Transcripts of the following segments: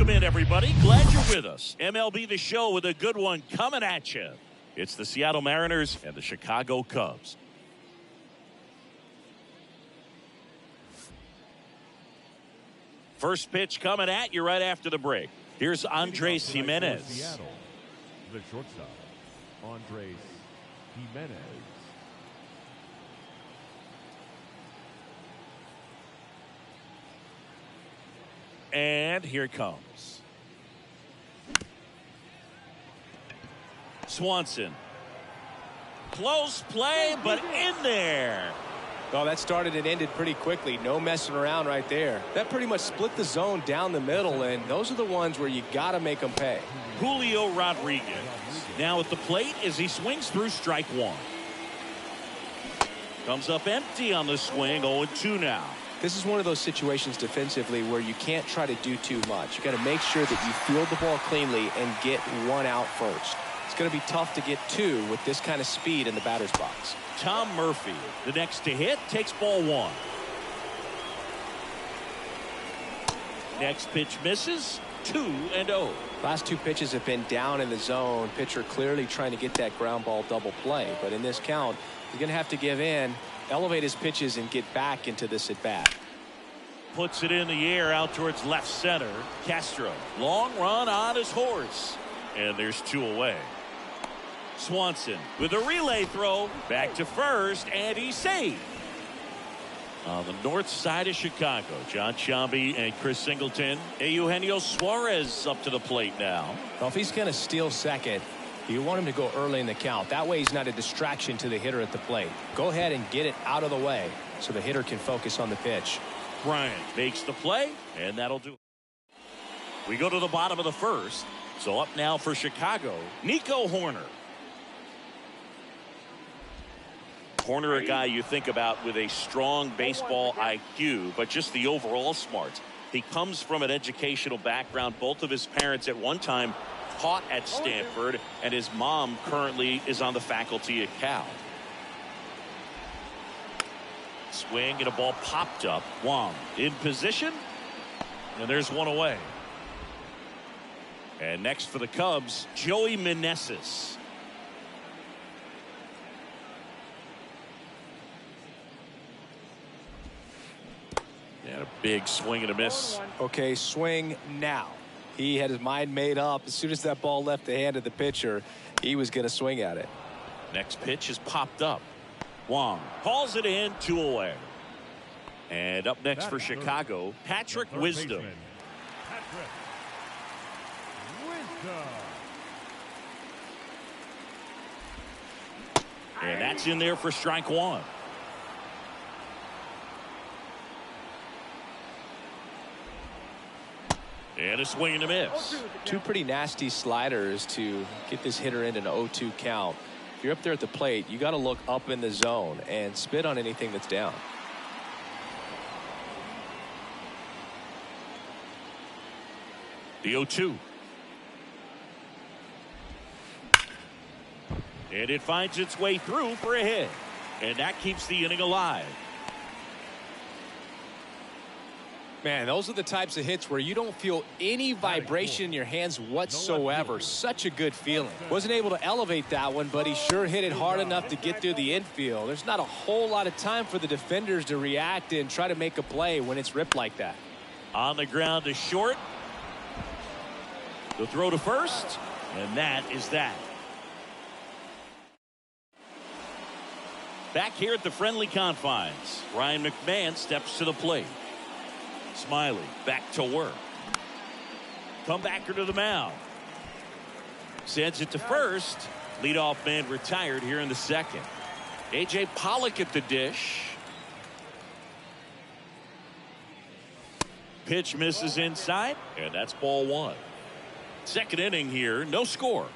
Welcome in, everybody. Glad you're with us. MLB The Show with a good one coming at you. It's the Seattle Mariners and the Chicago Cubs. First pitch coming at you right after the break. Here's Andres Jimenez. Seattle, the shortstop, Andres Jimenez. And here it comes. Swanson. Close play, but in there. Oh, that started and ended pretty quickly. No messing around right there. That pretty much split the zone down the middle, and those are the ones where you got to make them pay. Julio Rodriguez now at the plate as he swings through strike one. Comes up empty on the swing. 0-2 now. This is one of those situations defensively where you can't try to do too much. You got to make sure that you field the ball cleanly and get one out first. It's going to be tough to get two with this kind of speed in the batter's box. Tom Murphy, the next to hit, takes ball one. Next pitch misses. 2-0. Last two pitches have been down in the zone. Pitcher clearly trying to get that ground ball double play. But in this count, he's going to have to give in, elevate his pitches, and get back into this at bat. Puts it in the air out towards left center. Castro, long run on his horse. And there's two away. Swanson with a relay throw back to first, and he's safe. On the north side of Chicago, John Sciambi and Chris Singleton. Eugenio Suarez up to the plate now. Well, if he's going to steal second, you want him to go early in the count. That way he's not a distraction to the hitter at the plate. Go ahead and get it out of the way so the hitter can focus on the pitch. Bryant makes the play, and that'll do it. We go to the bottom of the first. So up now for Chicago, Nico Hoerner. Hoerner, a guy you think about with a strong baseball IQ, but just the overall smarts. He comes from an educational background. Both of his parents at one time taught at Stanford, and his mom currently is on the faculty at Cal. Swing and a ball popped up. Wong in position, and there's one away. And next for the Cubs, Joey Meneses. And a big swing and a miss. Okay, swing now. He had his mind made up. As soon as that ball left the hand of the pitcher, he was going to swing at it. Next pitch is popped up. Wong calls it in, 2 away. And up next for Chicago, Patrick Wisdom. And that's in there for strike one. And a swing and a miss. Two pretty nasty sliders to get this hitter in an 0-2 count. If you're up there at the plate, you got to look up in the zone and spit on anything that's down. The 0-2. And it finds its way through for a hit. And that keeps the inning alive. Man, those are the types of hits where you don't feel any vibration in your hands whatsoever. Such a good feeling. Wasn't able to elevate that one, but he sure hit it hard enough to get through the infield. There's not a whole lot of time for the defenders to react and try to make a play when it's ripped like that. On the ground to short. The throw to first. And that is that. Back here at the friendly confines, Ryan McMahon steps to the plate. Smiley back to work. Comebacker to the mound. Sends it to first. Leadoff man retired here in the second. A.J. Pollock at the dish. Pitch misses inside, and that's ball one. Second inning here, no score.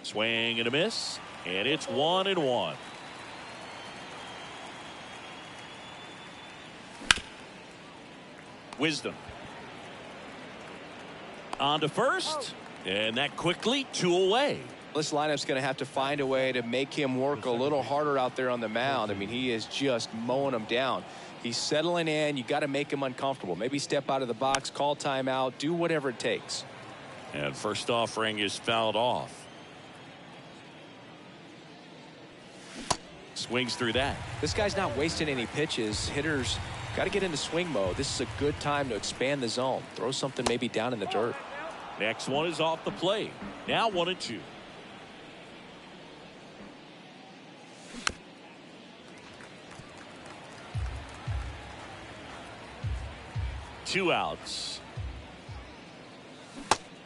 Swing and a miss, and it's 1-1. Wisdom. On to first, and that quickly 2 away. This lineup's going to have to find a way to make him work a little harder out there on the mound. I mean, he is just mowing them down. He's settling in. You got to make him uncomfortable. Maybe step out of the box, call timeout, do whatever it takes. And first offering is fouled off. Swings through that. This guy's not wasting any pitches. Hitters got to get into swing mode. This is a good time to expand the zone. Throw something maybe down in the dirt. Next one is off the plate. Now 1-2. Two outs.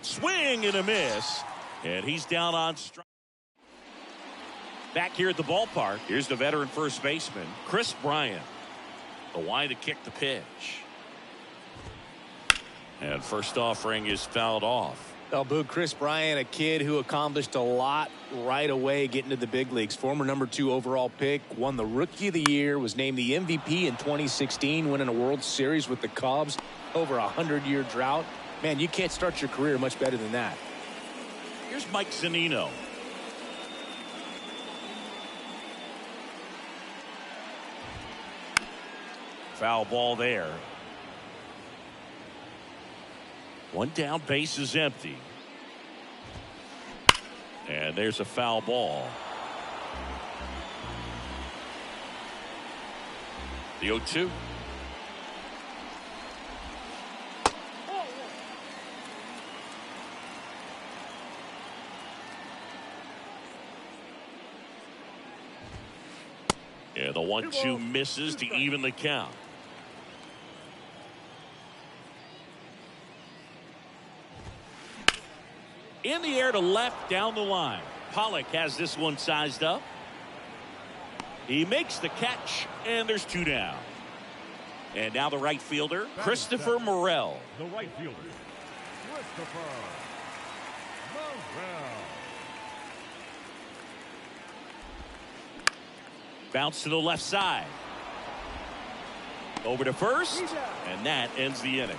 Swing and a miss. And he's down on strike. Back here at the ballpark, here's the veteran first baseman, Chris Bryant. The line to kick the pitch. And first offering is fouled off. Oh, boo, Chris Bryant, a kid who accomplished a lot right away getting to the big leagues. Former #2 overall pick, won the Rookie of the Year, was named the MVP in 2016, winning a World Series with the Cubs, over a 100-year drought. Man, you can't start your career much better than that. Here's Mike Zunino. Foul ball there. One down, base is empty. And there's a foul ball. The 0-2. Yeah, the 1-2 misses to even the count. In the air to left, down the line. Pollock has this one sized up. He makes the catch, and there's two down. And now the right fielder, Christopher Morel. The right fielder, Christopher Morel. Bounce to the left side. Over to first, and that ends the inning.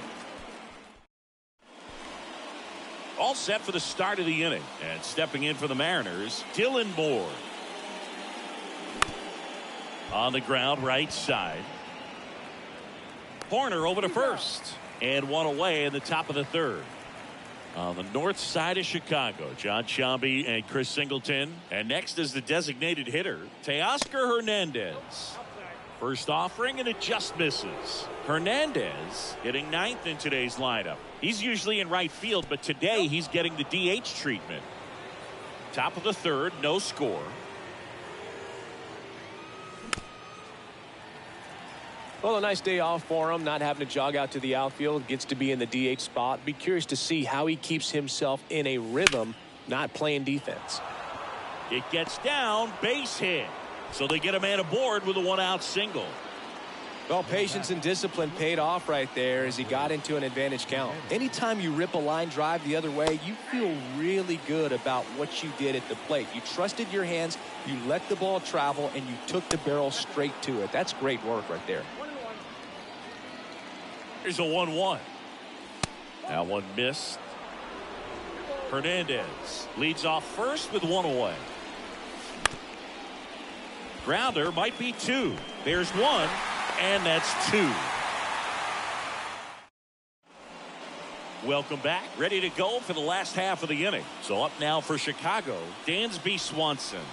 All set for the start of the inning. And stepping in for the Mariners, Dylan Moore. On the ground, right side. Horner over to first. And one away in the top of the third. On the north side of Chicago, John Sciambi and Chris Singleton. And next is the designated hitter, Teoscar Hernandez. First offering, and it just misses. Hernandez hitting ninth in today's lineup. He's usually in right field, but today he's getting the DH treatment. Top of the third, no score. Well, a nice day off for him, not having to jog out to the outfield. Gets to be in the DH spot. Be curious to see how he keeps himself in a rhythm, not playing defense. It gets down, base hit. So they get a man aboard with a one-out single. Well, patience and discipline paid off right there as he got into an advantage count. Anytime you rip a line drive the other way, you feel really good about what you did at the plate. You trusted your hands, you let the ball travel, and you took the barrel straight to it. That's great work right there. Here's a 1-1. That one missed. Hernandez leads off first with one away. Grounder might be two. There's one, and that's two. Welcome back. Ready to go for the last half of the inning. So up now for Chicago, Dansby Swanson.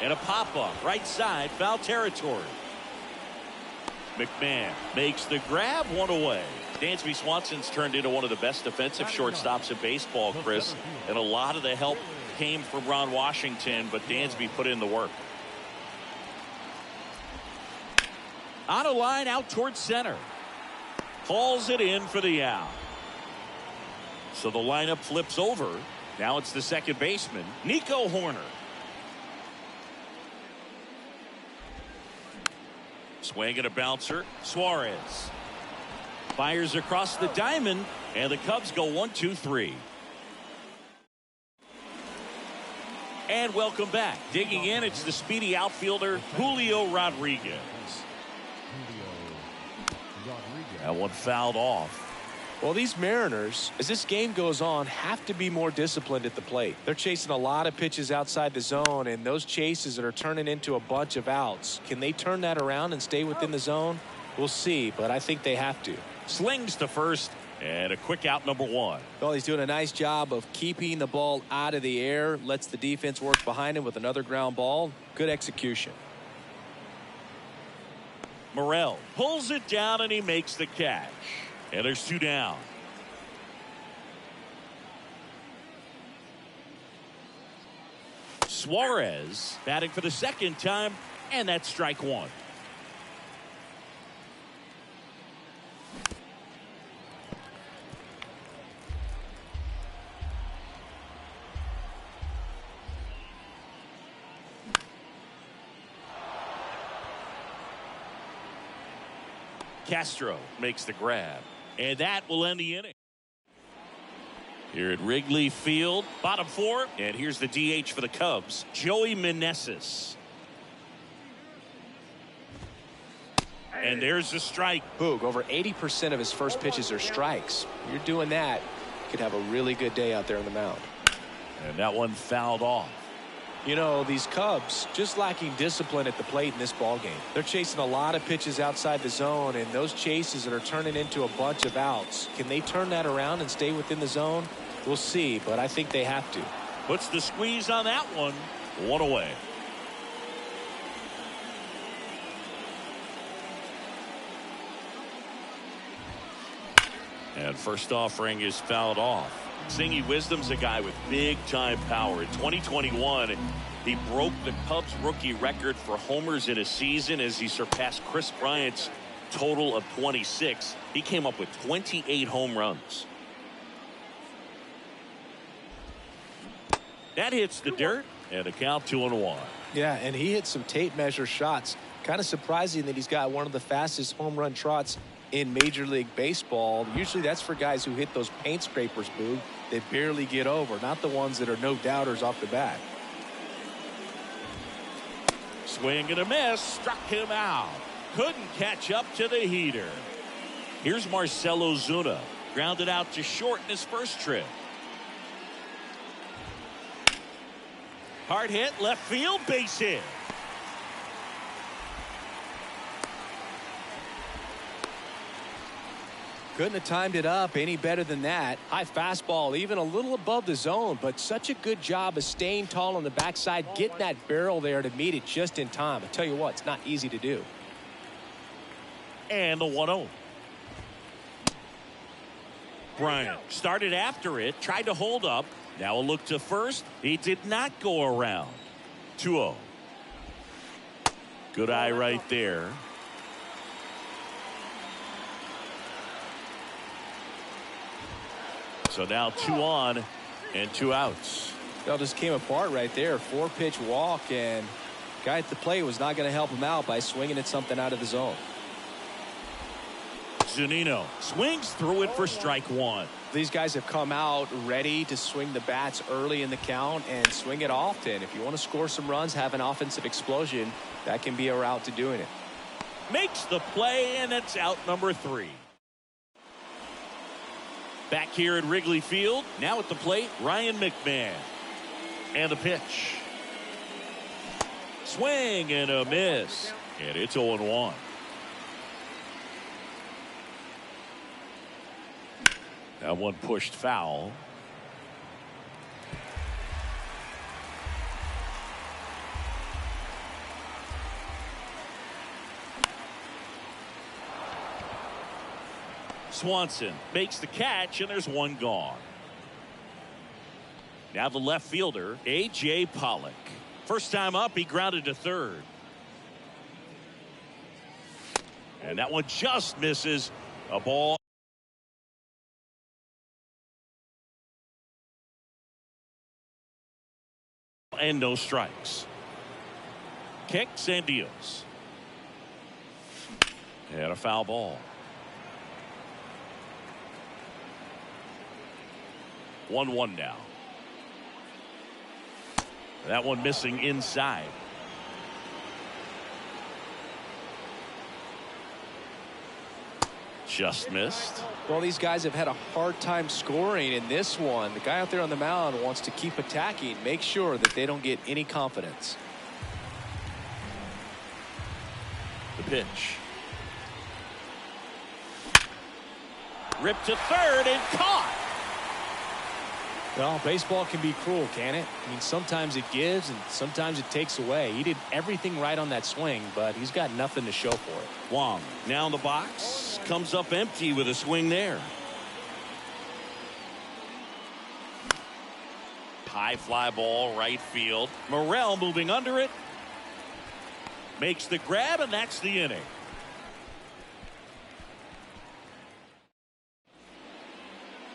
And a pop-up, right side, foul territory. McMahon makes the grab, one away. Dansby Swanson's turned into one of the best defensive shortstops in baseball, Chris. And a lot of the help came from Ron Washington, but Dansby put in the work. On a line out towards center. Hauls it in for the out. So the lineup flips over. Now it's the second baseman, Nico Horner. Swing and a bouncer, Suarez. Fires across the diamond, and the Cubs go 1-2-3. And welcome back. Digging in, it's the speedy outfielder, Julio Rodriguez. That one fouled off. Well, these Mariners, as this game goes on, have to be more disciplined at the plate. They're chasing a lot of pitches outside the zone, and those chases that are turning into a bunch of outs. Can they turn that around and stay within the zone? We'll see, but I think they have to. Slings to first, and a quick out, number one. Well, he's doing a nice job of keeping the ball out of the air, lets the defense work behind him with another ground ball. Good execution. Morel pulls it down, and he makes the catch. And there's two down. Suarez batting for the second time, and that's strike one. Castro makes the grab, and that will end the inning. Here at Wrigley Field, bottom four, and here's the DH for the Cubs, Joey Meneses. And there's the strike. Boog, over 80% of his first pitches are strikes. You're doing that, you could have a really good day out there on the mound. And that one fouled off. You know, these Cubs just lacking discipline at the plate in this ball game. They're chasing a lot of pitches outside the zone, and those chases that are turning into a bunch of outs. Can they turn that around and stay within the zone? We'll see, but I think they have to. Puts the squeeze on that one. One away. And first offering is fouled off. Singy Wisdom's a guy with big-time power. In 2021, he broke the Cubs rookie record for homers in a season as he surpassed Chris Bryant's total of 26. He came up with 28 home runs. That hits the dirt, and a count 2-1. Yeah, and he hit some tape measure shots. Kind of surprising that he's got one of the fastest home run trots in Major League Baseball. Usually that's for guys who hit those paint scrapers, Boog. They barely get over, not the ones that are no doubters off the bat. Swing and a miss, struck him out. Couldn't catch up to the heater. Here's Marcell Ozuna, grounded out to short in his first trip. Hard hit, left field, base hit. Couldn't have timed it up any better than that. High fastball, even a little above the zone, but such a good job of staying tall on the backside, getting that barrel there to meet it just in time. I tell you what, it's not easy to do. And the 1-0. Bryant started after it, tried to hold up. Now a look to first. He did not go around. 2-0. Good eye right there. So now 2 on and 2 outs. Well, just came apart right there. 4-pitch walk, and guy at the plate was not going to help him out by swinging at something out of the zone. Zunino swings through it for strike one. These guys have come out ready to swing the bats early in the count and swing it often. If you want to score some runs, have an offensive explosion, that can be a route to doing it. Makes the play, and it's out number 3. Back here at Wrigley Field, now at the plate, Ryan McMahon. And the pitch. Swing and a miss. And it's 0-1. That one pushed foul. Swanson makes the catch, and there's one gone. Now the left fielder, A.J. Pollock. First time up, he grounded to third. And that one just misses. A ball. And no strikes. Kicks and deals. And a foul ball. 1-1 now. That one missing inside. Just missed. Well, these guys have had a hard time scoring in this one. The guy out there on the mound wants to keep attacking, make sure that they don't get any confidence. The pitch. Ripped to third and caught. Well, baseball can be cruel, can it? I mean, sometimes it gives and sometimes it takes away. He did everything right on that swing, but he's got nothing to show for it. Wong now in the box, comes up empty with a swing there. High fly ball right field. Morel moving under it. Makes the grab, and that's the inning.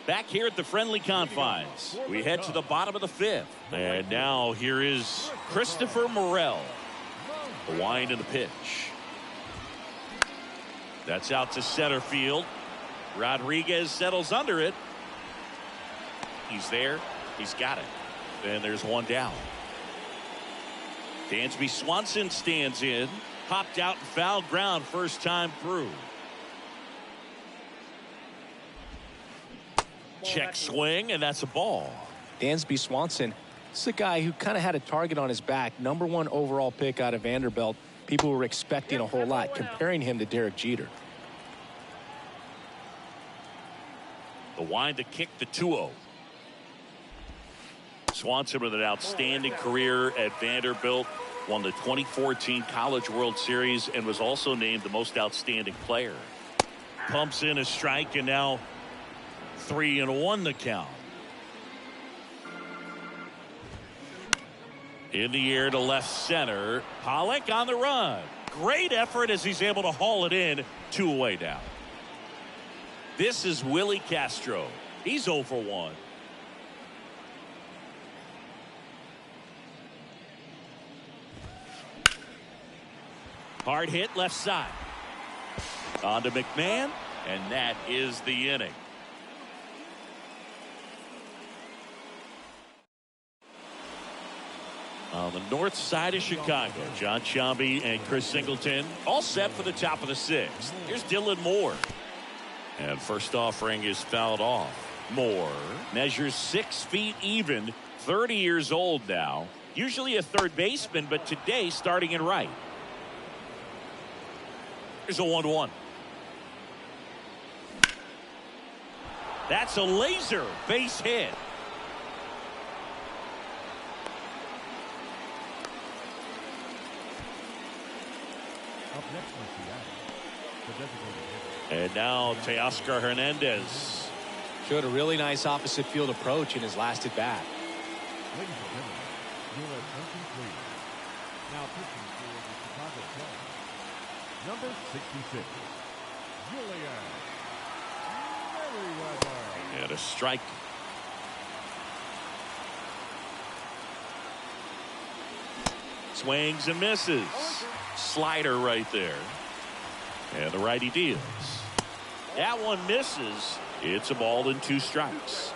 Back here at the friendly confines, we head to the bottom of the fifth. And now here is Christopher Morel. The wind and the pitch. That's out to center field. Rodriguez settles under it. He's there. He's got it. And there's one down. Dansby Swanson stands in. Popped out and foul ground first time through. Check swing, and that's a ball. Dansby Swanson, this is a guy who kind of had a target on his back. #1 overall pick out of Vanderbilt. People were expecting a whole lot, comparing him to Derek Jeter. The wind to kick the 2-0. Swanson with an outstanding career at Vanderbilt. Won the 2014 College World Series and was also named the most outstanding player. Pumps in a strike, and now 3-1 the count. In the air to left center. Pollock on the run. Great effort as he's able to haul it in. 2 away now. This is Willie Castro. He's 0 for 1. Hard hit left side. On to McMahon, and that is the inning. On the north side of Chicago, John Sciambi and Chris Singleton all set for the top of the 6th. Here's Dylan Moore. And first offering is fouled off. Moore measures 6 feet even, 30 years old now. Usually a third baseman, but today starting in right. Here's a 1-1. That's a laser base hit. Up next for Seattle, the designated hitter. And now Teoscar Hernandez. Showed a really nice opposite field approach in his last at bat. Ladies and gentlemen, your attention please. Now pitching for the Chicago Cubs, number 66, Julian Merryweather. And a strike. Swings and misses. Slider right there. And the righty deals. That one misses. It's a ball and 2 strikes.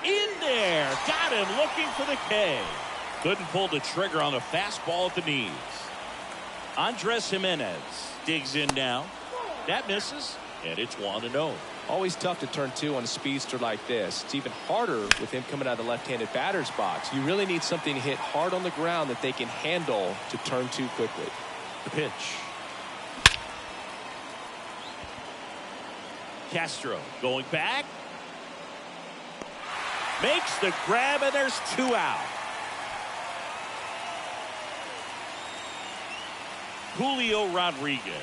In there. Got him looking for the K. Couldn't pull the trigger on a fastball at the knees. Andres Jimenez digs in now. That misses. And it's 1-0. Always tough to turn 2 on a speedster like this. It's even harder with him coming out of the left-handed batter's box. You really need something to hit hard on the ground that they can handle to turn 2 quickly. The pitch. Castro going back. Makes the grab, and there's 2 out. Julio Rodriguez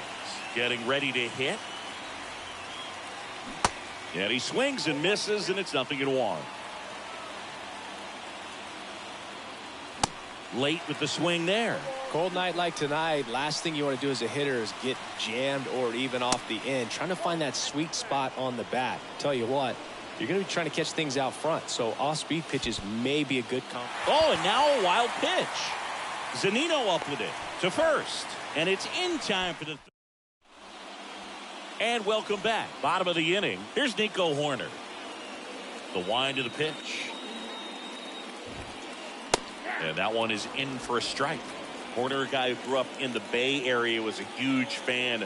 getting ready to hit. And he swings and misses, and it's 0-1. Late with the swing there. Cold night like tonight, last thing you want to do as a hitter is get jammed or even off the end. Trying to find that sweet spot on the bat. Tell you what, you're going to be trying to catch things out front, so off-speed pitches may be a good combo. Oh, and now a wild pitch. Zunino up with it to first, and it's in time for the and welcome back. Bottom of the inning. Here's Nico Horner. The wind of the pitch. And that one is in for a strike. Corner guy who grew up in the Bay Area, was a huge fan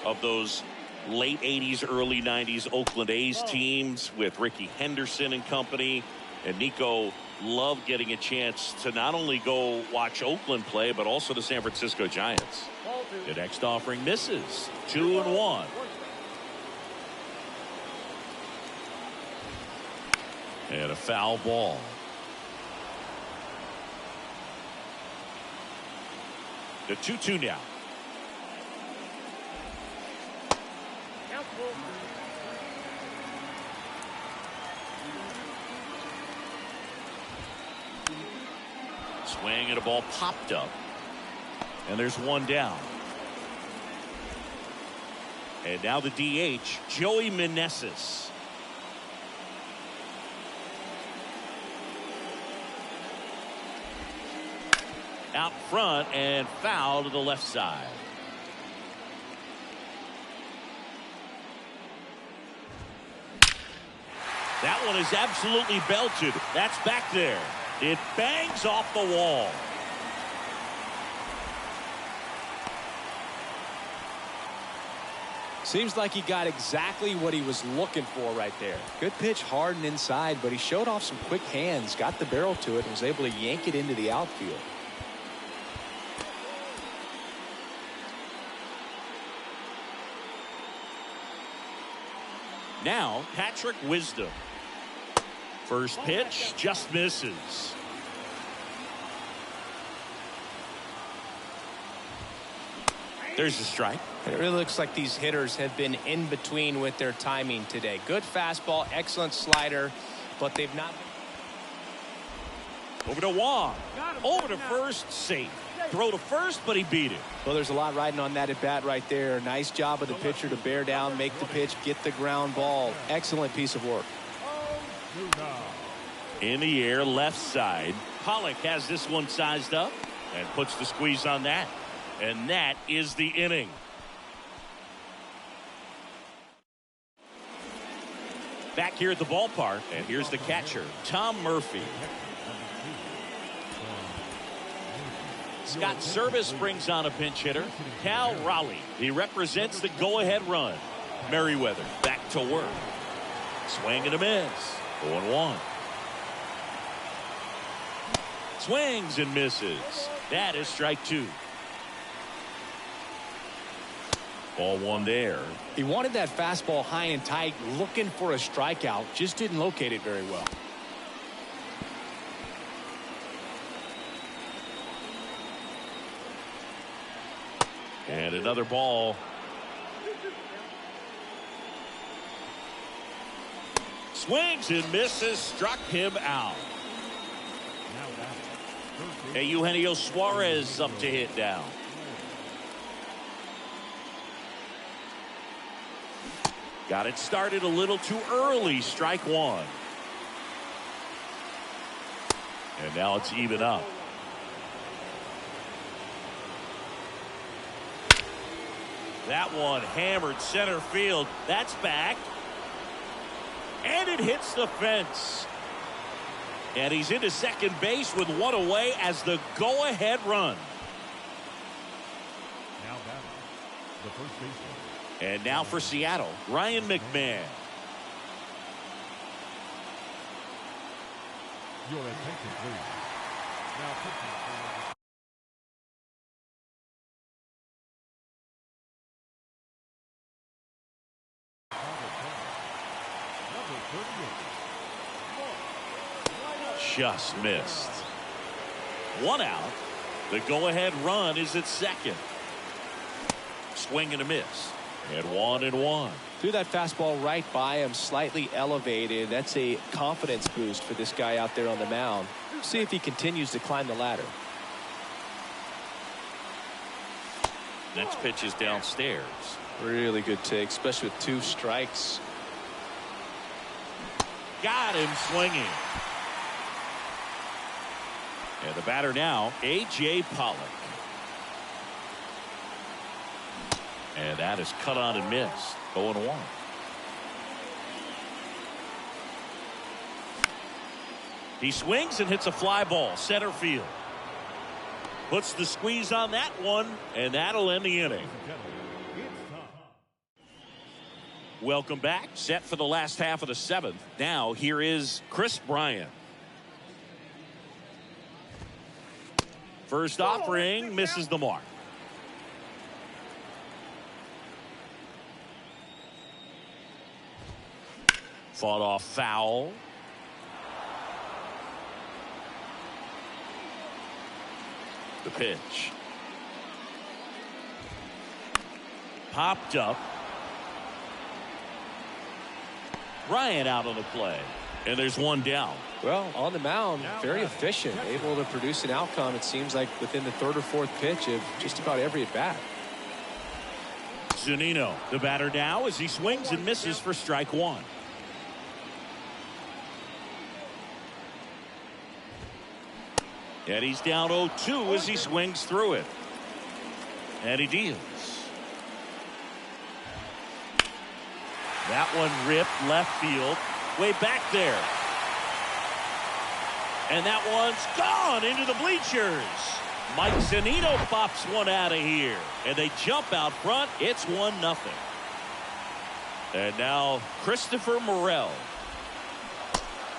of those late 80s, early 90s Oakland A's teams with Ricky Henderson and company. And Nico loved getting a chance to not only go watch Oakland play, but also the San Francisco Giants. The next offering misses. 2-1. And a foul ball. The 2-2 now. Swing and a ball popped up. And there's one down. And now the DH, Joey Meneses. Out front and foul to the left side. That one is absolutely belted. That's back there. It bangs off the wall. Seems like he got exactly what he was looking for right there. Good pitch, hard and inside, but he showed off some quick hands, got the barrel to it, and was able to yank it into the outfield. Now, Patrick Wisdom. First pitch just misses. There's a strike. It really looks like these hitters have been in between with their timing today. Good fastball, excellent slider, but they've not. Over to Wong. Over to first, safe. Throw to first, but he beat it. Well, there's a lot riding on that at bat right there. Nice job of the pitcher to bear down, make the pitch, get the ground ball. Excellent piece of work. In the air, left side. Pollock has this one sized up and puts the squeeze on that. And that is the inning. Back here at the ballpark, and here's the catcher, Tom Murphy. Scott Service brings on a pinch hitter, Cal Raleigh. He represents the go-ahead run. Merriweather back to work. Swing and a miss. 0-1. Swings and misses. That is strike two. Ball one there. He wanted that fastball high and tight, looking for a strikeout. Just didn't locate it very well. And another ball. Swings and misses. Struck him out. Hey, Eugenio Suarez up to hit now. Got it started a little too early. Strike one. And now it's even up. That one hammered center field. That's back. And it hits the fence. And he's into second base with one away as the go-ahead run. Now batting, the first baseman. And now for Seattle, Ryan McMahon. Your attention, please. Now pitching for number 38. Just missed. One out. The go-ahead run is at second. Swing and a miss. And 1-1. Threw that fastball right by him, slightly elevated. That's a confidence boost for this guy out there on the mound. See if he continues to climb the ladder. Next pitch is downstairs. Really good take, especially with two strikes. Got him swinging. And the batter now, A.J. Pollock. And that is cut on and missed. 0-1. He swings and hits a fly ball center field. Puts the squeeze on that one, and that'll end the inning. Welcome back. Set for the last half of the seventh. Now here is Chris Bryant. First offering misses the mark. Fought off foul. The pitch. Popped up. Bryant out on the play. And there's one down. Well, on the mound, very efficient, able to produce an outcome, it seems like, within the third or fourth pitch of just about every at-bat. Zunino, the batter now, as he swings and misses for strike one. And he's down 0-2 as he swings through it. And he deals. That one ripped left field, way back there. And that one's gone into the bleachers. Mike Zunino pops one out of here. And they jump out front. It's 1-0. And now Christopher Morel.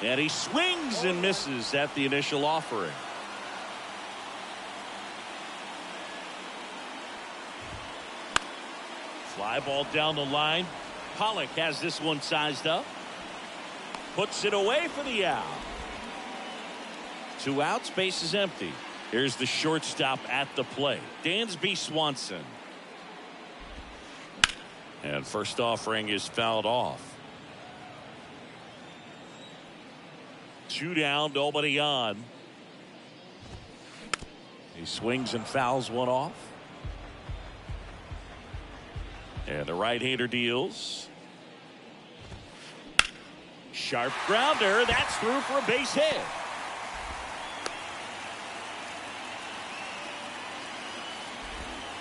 And he swings and misses at the initial offering. Fly ball down the line. Pollock has this one sized up. Puts it away for the out. 2 outs, base is empty. Here's the shortstop at the plate, Dansby Swanson. And first offering is fouled off. 2 down, nobody on. He swings and fouls one off. And the right-hander deals. Sharp grounder. That's through for a base hit.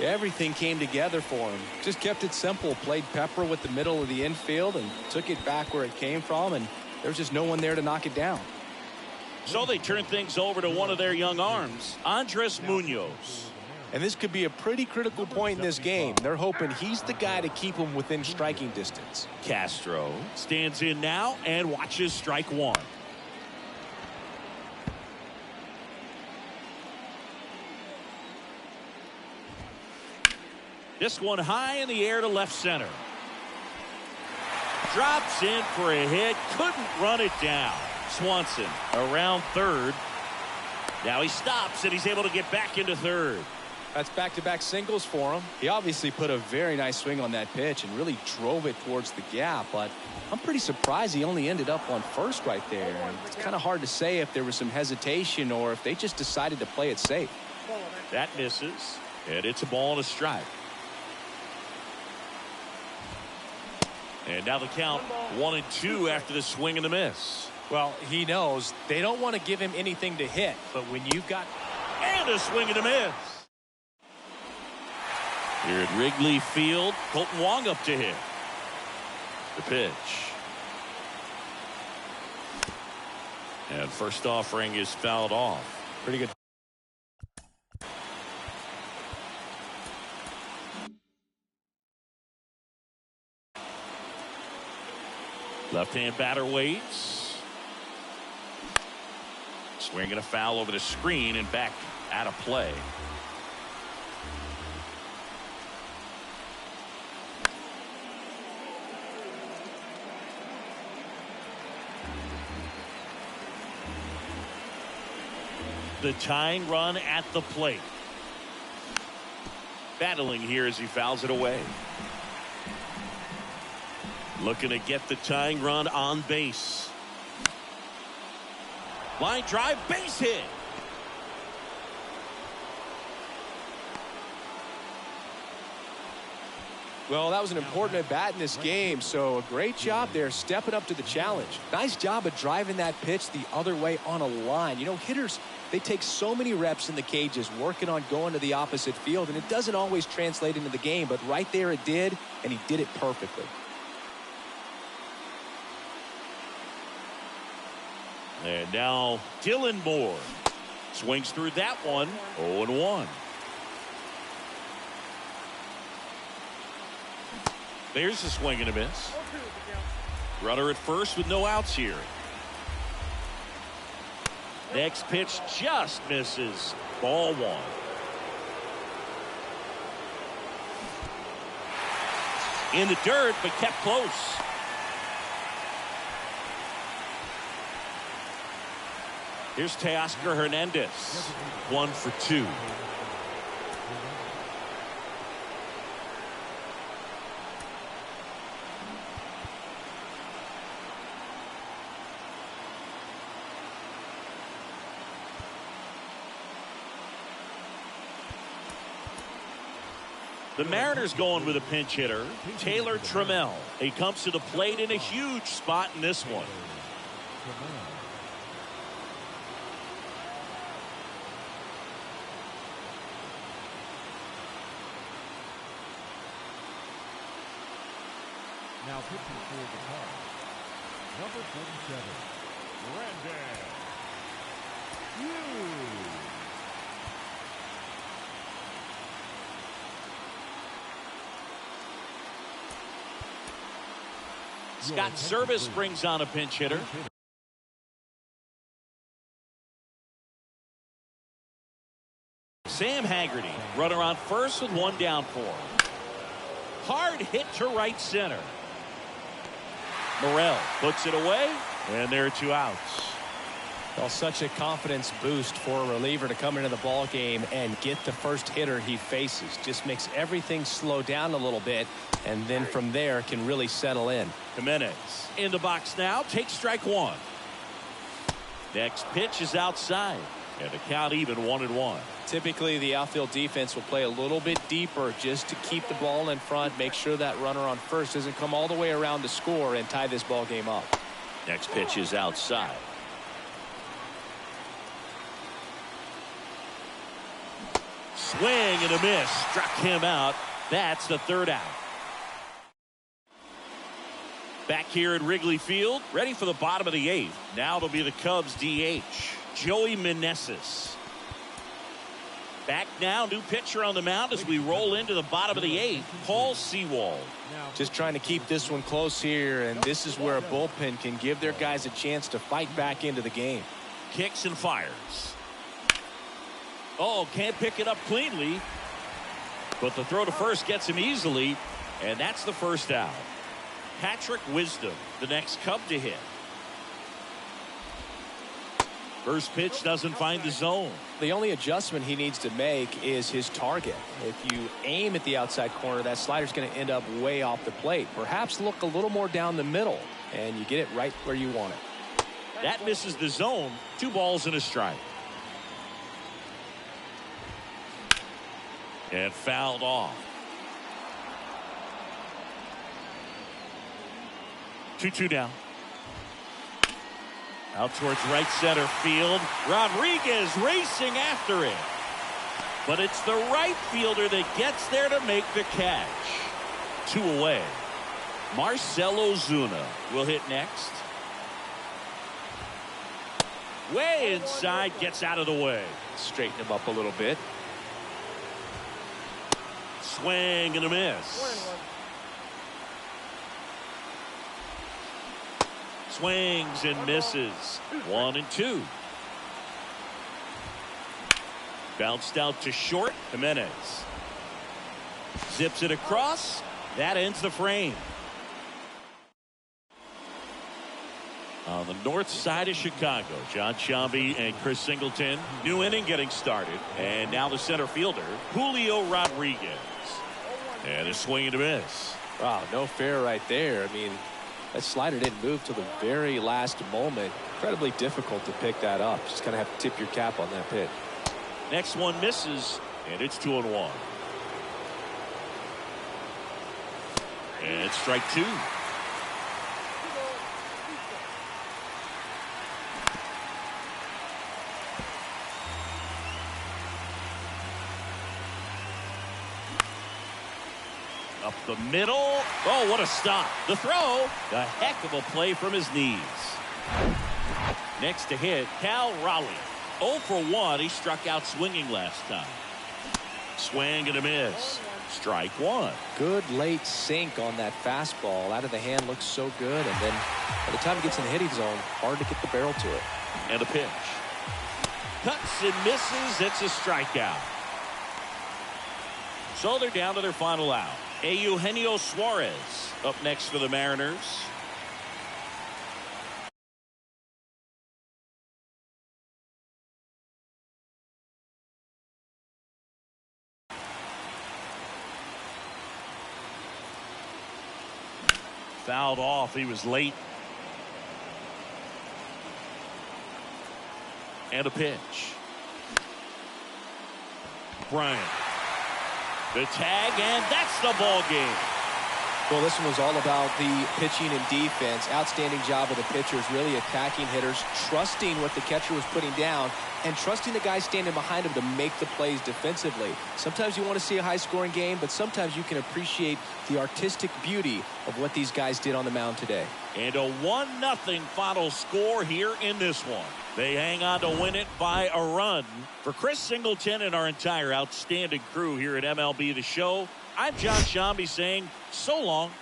Everything came together for him. Just kept it simple. Played pepper with the middle of the infield and took it back where it came from. And there was just no one there to knock it down. So they turn things over to one of their young arms, Andres Munoz. And this could be a pretty critical point in this game. They're hoping he's the guy to keep them within striking distance. Castro stands in now and watches strike one. This one high in the air to left center. Drops in for a hit. Couldn't run it down. Swanson around third. Now he stops and he's able to get back into third. That's back-to-back singles for him. He obviously put a very nice swing on that pitch and really drove it towards the gap, but I'm pretty surprised he only ended up on first right there. And it's kind of hard to say if there was some hesitation or if they just decided to play it safe. That misses, and it's a ball and a strike. And now the count 1-2 after the swing and the miss. Well, he knows they don't want to give him anything to hit, but when you've got... And a swing and a miss. Here at Wrigley Field, Colton Wong up to hit. The pitch. And first offering is fouled off. Pretty good. Left-hand batter waits. Swinging a foul over the screen and back out of play. The tying run at the plate. Battling here as he fouls it away. Looking to get the tying run on base. Line drive, base hit. Well, that was an important at bat in this game, so a great job there stepping up to the challenge. Nice job of driving that pitch the other way on a line. You know, hitters, they take so many reps in the cages working on going to the opposite field, and it doesn't always translate into the game, but right there it did, and he did it perfectly. And now Dylan Moore. Swings through that one. 0-1. There's a swing and a miss. Runner at first with no outs here. Next pitch just misses. Ball 1. In the dirt, but kept close. Here's Teoscar Hernandez. 1 for 2. The Mariners going with a pinch hitter, Taylor Trammell. He comes to the plate in a huge spot in this one. Now pitching for the Cubs, number 47, Brandon Hughes. Scott Service brings on a pinch hitter. Sam Haggerty, runner on first with 1 down for him. Hard hit to right center. Morel puts it away, and there are 2 outs. Well, such a confidence boost for a reliever to come into the ball game and get the first hitter he faces. Just makes everything slow down a little bit, and then from there can really settle in. Jimenez in the box now, takes strike 1. Next pitch is outside, and the count even 1-1. Typically, the outfield defense will play a little bit deeper just to keep the ball in front, make sure that runner on first doesn't come all the way around to score and tie this ball game up. Next pitch is outside. Swing and a miss. Struck him out. That's the 3rd out. Back here at Wrigley Field, ready for the bottom of the 8th. Now it'll be the Cubs DH, Joey Meneses. Back now, new pitcher on the mound as we roll into the bottom of the 8th, Paul Sewald. Just trying to keep this one close here, and this is where a bullpen can give their guys a chance to fight back into the game. Kicks and fires. Oh, can't pick it up cleanly. But the throw to first gets him easily, and that's the 1st out. Patrick Wisdom, the next Cub to hit. First pitch doesn't find the zone. The only adjustment he needs to make is his target. If you aim at the outside corner, that slider's going to end up way off the plate. Perhaps look a little more down the middle, and you get it right where you want it. That misses the zone. 2 balls and a strike. And fouled off. 2-2 down. Out towards right center field. Rodriguez racing after it. But it's the right fielder that gets there to make the catch. 2 away. Marcell Ozuna will hit next. Way inside, gets out of the way. Straighten him up a little bit. Swing and a miss. Swings and misses. 1-2. Bounced out to short. Jimenez zips it across. That ends the frame. On the north side of Chicago, John Sciambi and Chris Singleton. New inning getting started. And now the center fielder, Julio Rodriguez. And a swing and a miss. Wow, no fair right there. I mean, that slider didn't move till the very last moment. Incredibly difficult to pick that up. Just kind of have to tip your cap on that pitch. Next one misses, and it's 2-1. And strike 2. Up the middle. Oh, what a stop. The throw. A heck of a play from his knees. Next to hit, Cal Raleigh. 0 for 1. He struck out swinging last time. Swing and a miss. Strike one. Good late sink on that fastball. Out of the hand, looks so good. And then by the time it gets in the hitting zone, hard to get the barrel to it. And a pitch. Cuts and misses. It's a strikeout. So they're down to their final out. Eugenio Suarez up next for the Mariners. Fouled off. He was late. And a pitch. Bryant. The tag, and that's the ball game. Well, this one was all about the pitching and defense. Outstanding job of the pitchers, really attacking hitters, trusting what the catcher was putting down, and trusting the guy standing behind him to make the plays defensively. Sometimes you want to see a high-scoring game, but sometimes you can appreciate the artistic beauty of what these guys did on the mound today. And a 1-0 final score here in this one. They hang on to win it by a run. For Chris Singleton and our entire outstanding crew here at MLB The Show, I'm John Shambi saying so long.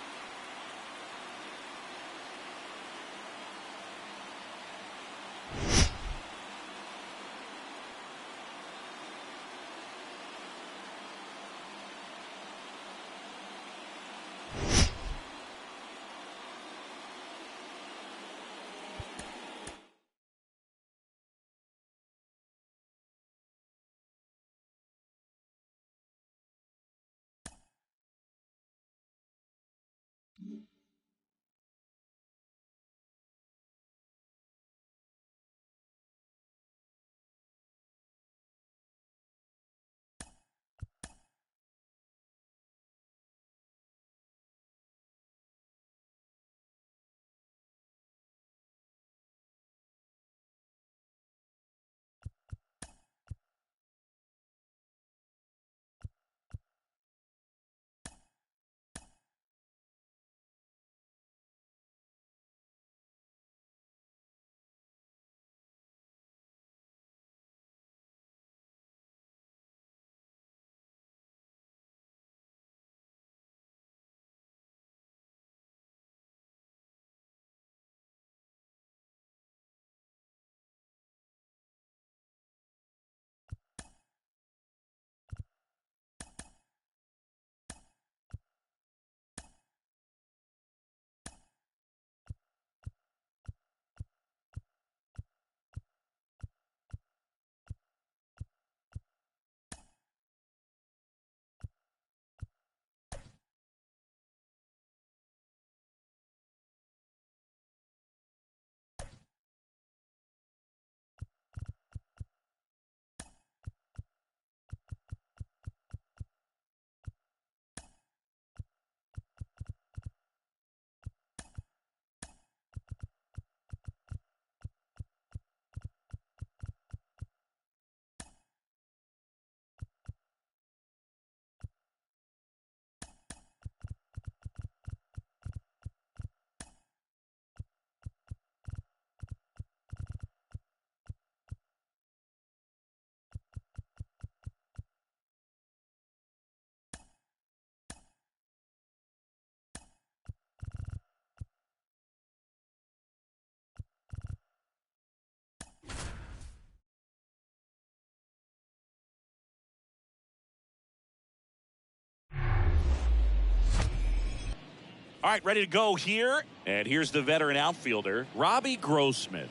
All right, ready to go here. And here's the veteran outfielder, Robbie Grossman.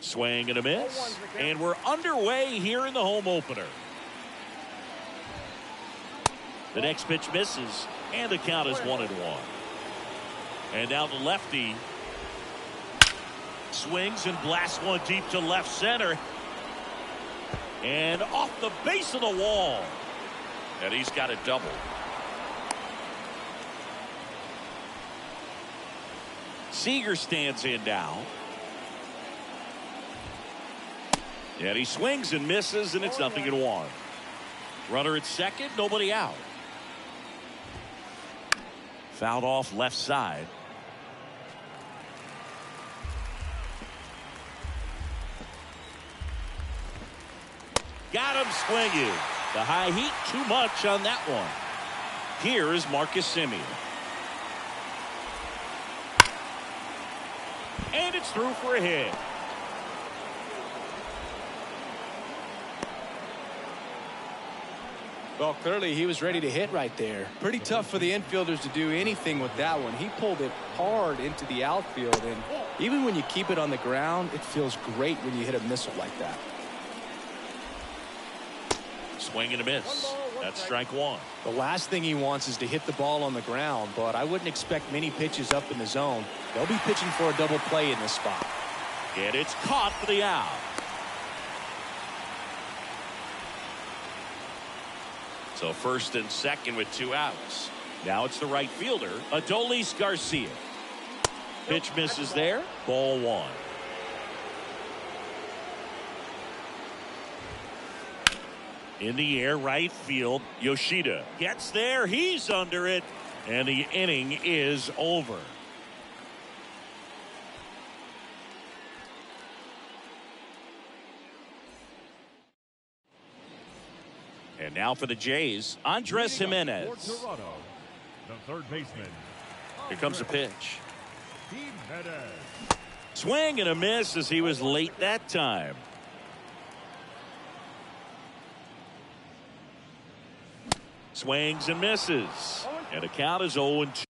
Swing and a miss. And we're underway here in the home opener. The next pitch misses, and the count is 1-1. And now the lefty swings and blasts one deep to left center. And off the base of the wall. And he's got it double. Seager stands in now. And he swings and misses, and it's 0-1. Runner at second, nobody out. Fouled off left side. Got him swinging. The high heat, too much on that one. Here is Marcus Semien. And it's through for a hit. Well, clearly he was ready to hit right there. Pretty tough for the infielders to do anything with that one. He pulled it hard into the outfield, and even when you keep it on the ground, it feels great when you hit a missile like that. Swing and a miss. That's strike one. The last thing he wants is to hit the ball on the ground, but I wouldn't expect many pitches up in the zone. They'll be pitching for a double play in this spot. And it's caught for the out. So first and second with 2 outs. Now it's the right fielder, Adolis Garcia. Pitch misses there. Ball 1. In the air, right field, Yoshida gets there. He's under it. And the inning is over. And now for the Jays, Andres Jimenez. For Toronto, the third baseman. Here comes the pitch. Jimenez. Swing and a miss as he was late that time. Swings and misses. And the count is 0-2.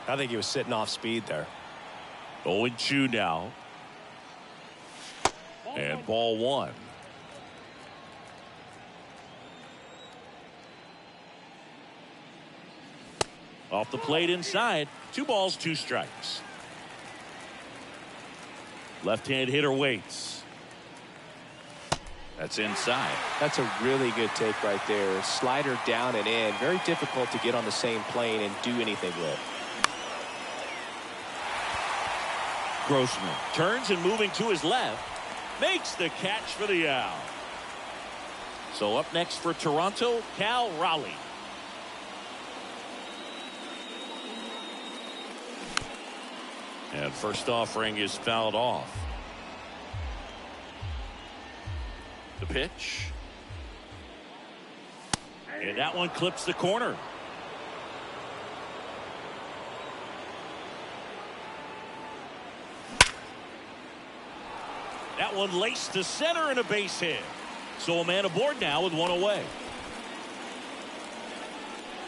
I think he was sitting off speed there. 0-2 now. And ball 1. Off the plate inside. 2 balls, 2 strikes. Left-hand hitter waits. That's inside. That's a really good take right there. Slider down and in. Very difficult to get on the same plane and do anything with. Grossman turns and moving to his left. Makes the catch for the out. So up next for Toronto, Cal Raleigh. And first offering is fouled off. The pitch. And that one clips the corner. That one laced to center and a base hit. So a man aboard now with 1 away.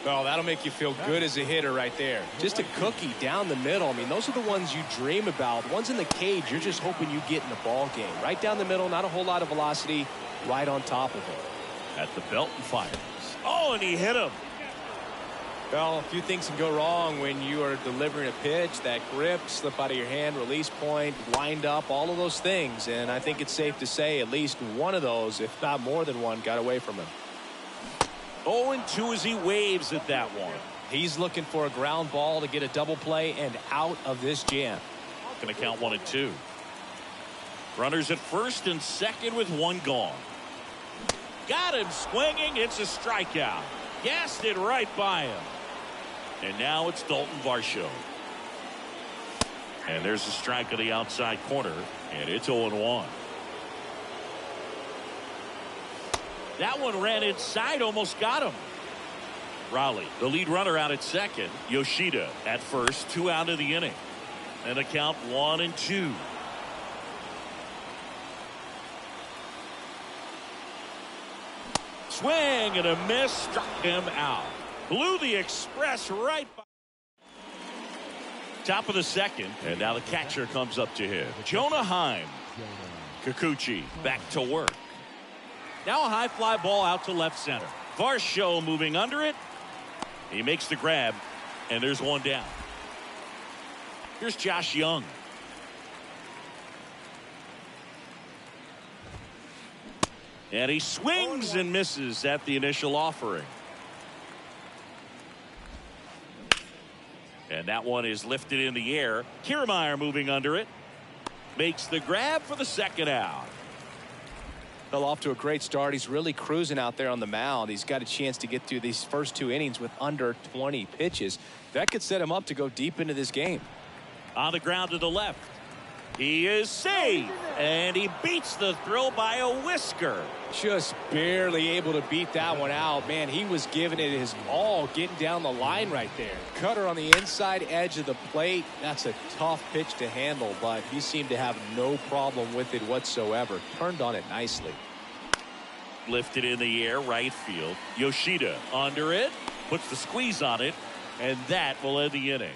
Well, that'll make you feel good as a hitter right there. Just a cookie down the middle. I mean, those are the ones you dream about. Ones in the cage, you're just hoping you get in the ball game. Right down the middle, not a whole lot of velocity, right on top of it. At the belt and fires. Oh, and he hit him. Well, a few things can go wrong when you are delivering a pitch. That grip, slip out of your hand, release point, wind up, all of those things. And I think it's safe to say at least one of those, if not more than one, got away from him. 0-2 as he waves at that one. He's looking for a ground ball to get a double play and out of this jam. Going to count 1-2. Runners at first and second with 1 gone. Got him swinging. It's a strikeout. Gassed it right by him. And now it's Dalton Varsho. And there's a strike of the outside corner. And it's 0-1. That one ran inside, almost got him. Raleigh, the lead runner, out at second. Yoshida at first, 2 out of the inning. And the count 1-2. Swing and a miss, struck him out. Blew the express right by. Top of the second, and now the catcher comes up to hit. Jonah Heim. Kikuchi back to work. Now a high fly ball out to left center. Varsho moving under it. He makes the grab, and there's 1 down. Here's Josh Young. And he swings and misses at the initial offering. And that one is lifted in the air. Kiermaier moving under it. Makes the grab for the second out. Well, off to a great start. He's really cruising out there on the mound. He's got a chance to get through these first 2 innings with under 20 pitches. That could set him up to go deep into this game. On the ground to the left. He is safe, and he beats the throw by a whisker. Just barely able to beat that one out. Man, he was giving it his all, getting down the line right there. Cutter on the inside edge of the plate. That's a tough pitch to handle, but he seemed to have no problem with it whatsoever. Turned on it nicely. Lifted in the air, right field. Yoshida under it, puts the squeeze on it, and that will end the inning.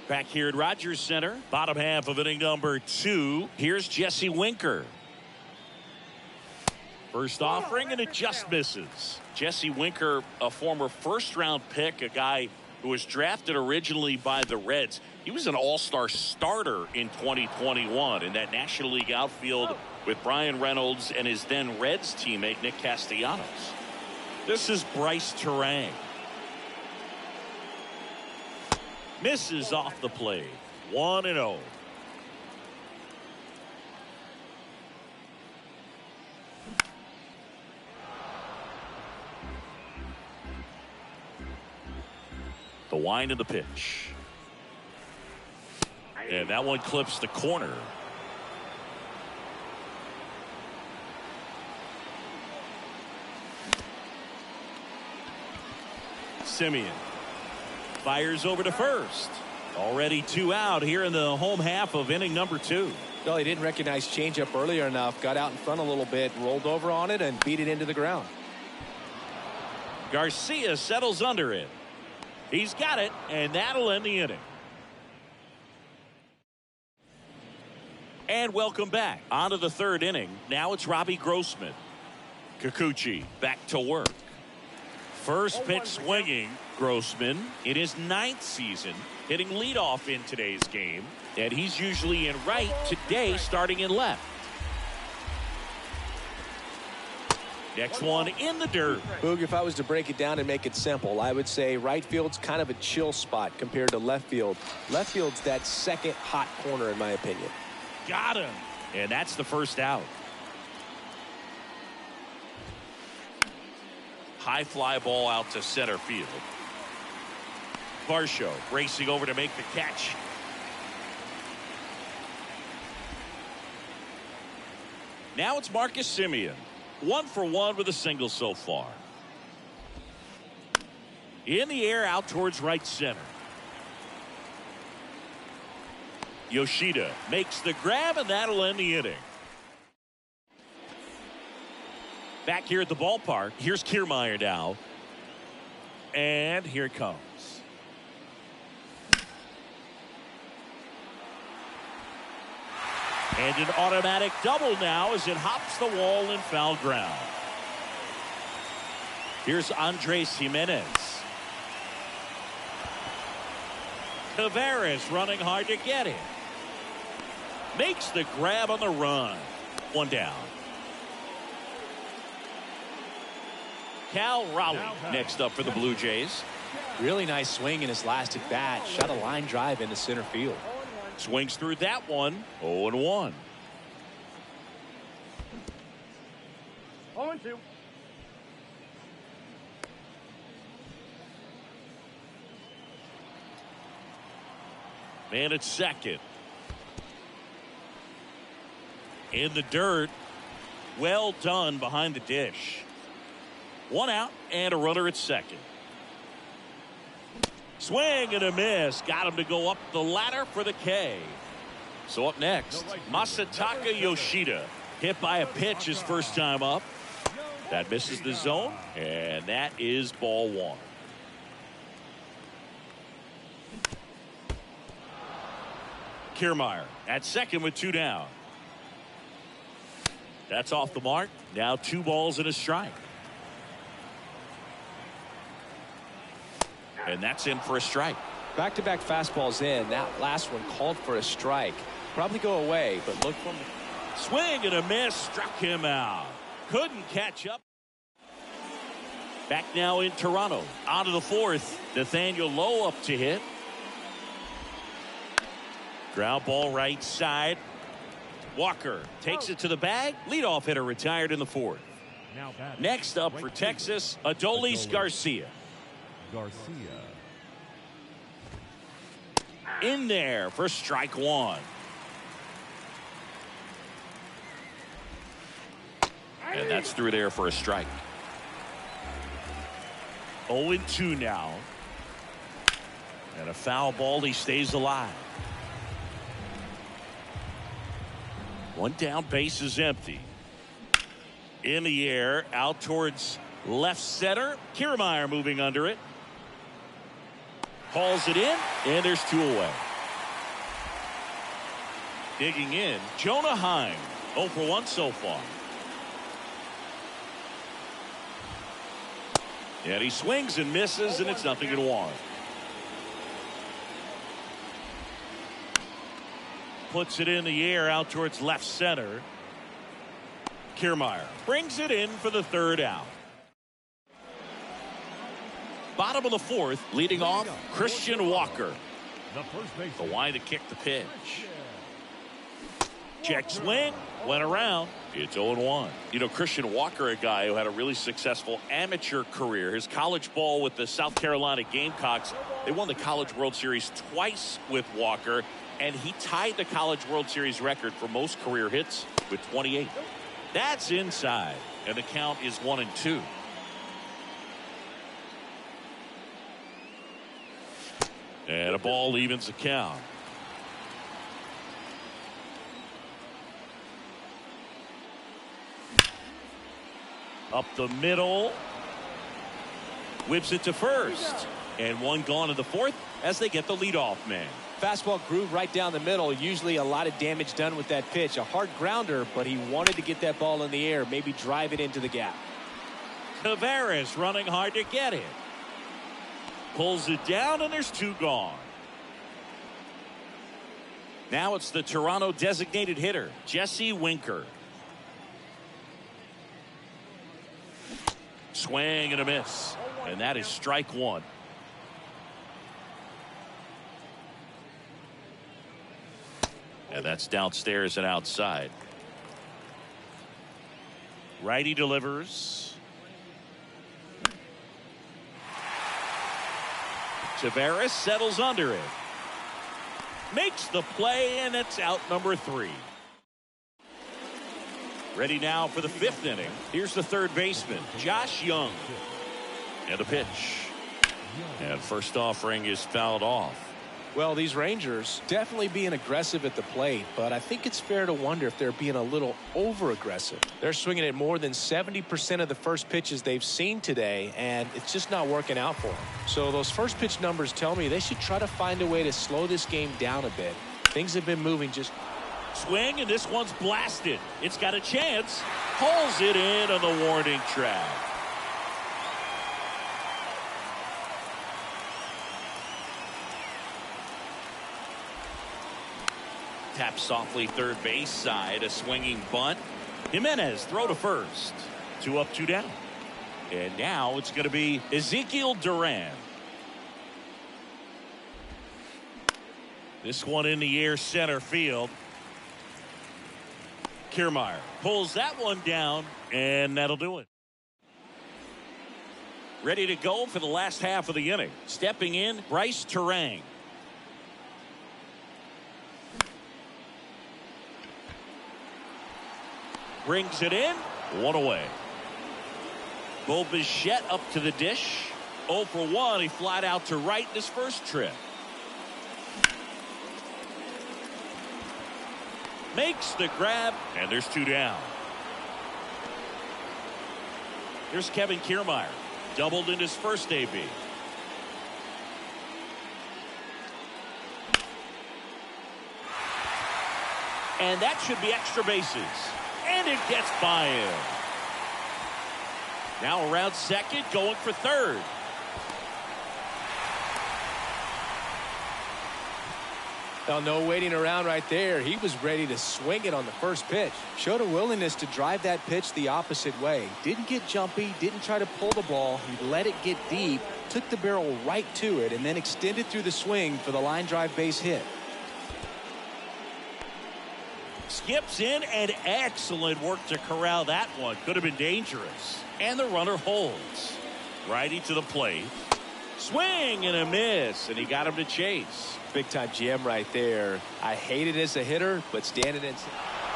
Back here at Rogers Center, bottom half of inning number 2. Here's Jesse Winker. First offering, and it just misses. Jesse Winker, a former first-round pick, a guy who was drafted originally by the Reds. He was an all-star starter in 2021 in that National League outfield with Brian Reynolds and his then Reds teammate Nick Castellanos. This is Bryce Terang. Misses off the plate. 1-0. The wind of the pitch. And that one clips the corner. Simeon fires over to first. Already 2 out here in the home half of inning number 2. Well, he didn't recognize changeup earlier enough. Got out in front a little bit, rolled over on it, and beat it into the ground. Garcia settles under it. He's got it, and that'll end the inning. And welcome back. On to the 3rd inning. Now it's Robbie Grossman. Kikuchi back to work. First pitch swinging. Grossman in his 9th season, hitting leadoff in today's game, and he's usually in right, today starting in left. Next one in the dirt. Boog, if I was to break it down and make it simple, I would say right field's kind of a chill spot compared to left field. Left field's that second hot corner in my opinion. Got him. And that's the first out. High fly ball out to center field. Varsho racing over to make the catch. Now it's Marcus Simeon. 1 for 1 with a single so far. In the air out towards right center. Yoshida makes the grab, and that'll end the inning. Back here at the ballpark, here's Kiermaier now. And here it comes. And an automatic double now as it hops the wall in foul ground. Here's Andres Jimenez. Tavares running hard to get it. Makes the grab on the run. 1 down. Cal Raleigh next up for the Blue Jays. Really nice swing in his last at bat. Shot a line drive into center field. Swings through that one. 0-1. 0-2. Man at second. In the dirt. Well done behind the dish. 1 out and a runner at second. Swing and a miss. Got him to go up the ladder for the K. So up next, Masataka Yoshida. Hit by a pitch his first time up. That misses the zone, and that is ball 1. Kiermaier at second with 2 down. That's off the mark. Now 2 balls and a strike. And that's in for a strike. Back-to-back fastballs in. That last one called for a strike. Probably go away, but look for him. Swing and a miss. Struck him out. Couldn't catch up. Back now in Toronto. On to the 4th. Nathaniel Lowe up to hit. Ground ball right side. Walker takes it to the bag. Leadoff hitter retired in the 4th. Next up for Texas, Adolis Garcia. Garcia. In there for strike one. And that's through there for a strike. 0-2 now. And a foul ball. He stays alive. One down, base is empty. In the air, out towards left center. Kiermaier moving under it. Hauls it in, and there's 2 away. Digging in, Jonah Heim. 0 for 1 so far. And he swings and misses, and it's 0-1. Puts it in the air out towards left center. Kiermaier brings it in for the 3rd out. Bottom of the 4th, leading off, Christian Walker. The first base. The line to kick the pitch. Check swing, went around. It's 0-1. You know, Christian Walker, a guy who had a really successful amateur career. His college ball with the South Carolina Gamecocks. They won the College World Series twice with Walker, and he tied the College World Series record for most career hits with 28. That's inside, and the count is 1-2. And a ball evens the count. Up the middle. Whips it to first. And one gone in the 4th as they get the leadoff man. Fastball groove right down the middle. Usually a lot of damage done with that pitch. A hard grounder, but he wanted to get that ball in the air, maybe drive it into the gap. Tavares running hard to get it. Pulls it down, and there's 2 gone. Now it's the Toronto designated hitter, Jesse Winker. Swing and a miss. And that is strike 1. And that's downstairs and outside. Righty delivers. Tavares settles under it. Makes the play, and it's out number 3. Ready now for the 5th inning. Here's the 3rd baseman, Josh Young. And the pitch. And first offering is fouled off. Well, these Rangers definitely being aggressive at the plate, but I think it's fair to wonder if they're being a little over-aggressive. They're swinging at more than 70% of the first pitches they've seen today, and it's just not working out for them. So those first pitch numbers tell me they should try to find a way to slow this game down a bit. Things have been moving just... Swing, and this one's blasted. It's got a chance. Pulls it in on the warning track. Tap softly 3rd base side, a swinging bunt. Jimenez throw to first. 2 up, 2 down. And now it's going to be Ezekiel Duran. This one in the air center field. Kiermaier pulls that one down, and that'll do it. Ready to go for the last half of the inning. Stepping in, Bryce Terang. Brings it in. 1 away. Bo Bichette up to the dish. 0 for 1. He flied out to right in his first trip. Makes the grab, and there's 2 down. Here's Kevin Kiermaier. Doubled in his first AB. And that should be extra bases. And it gets by him. Now around second, going for 3rd. Well, no waiting around right there. He was ready to swing it on the first pitch. Showed a willingness to drive that pitch the opposite way. Didn't get jumpy, didn't try to pull the ball. He let it get deep, took the barrel right to it, and then extended through the swing for the line drive base hit. Skips in, and excellent work to corral that one. Could have been dangerous. And the runner holds. Righty to the plate. Swing and a miss, and he got him to chase. Big time GM right there. I hate it as a hitter, but standing in.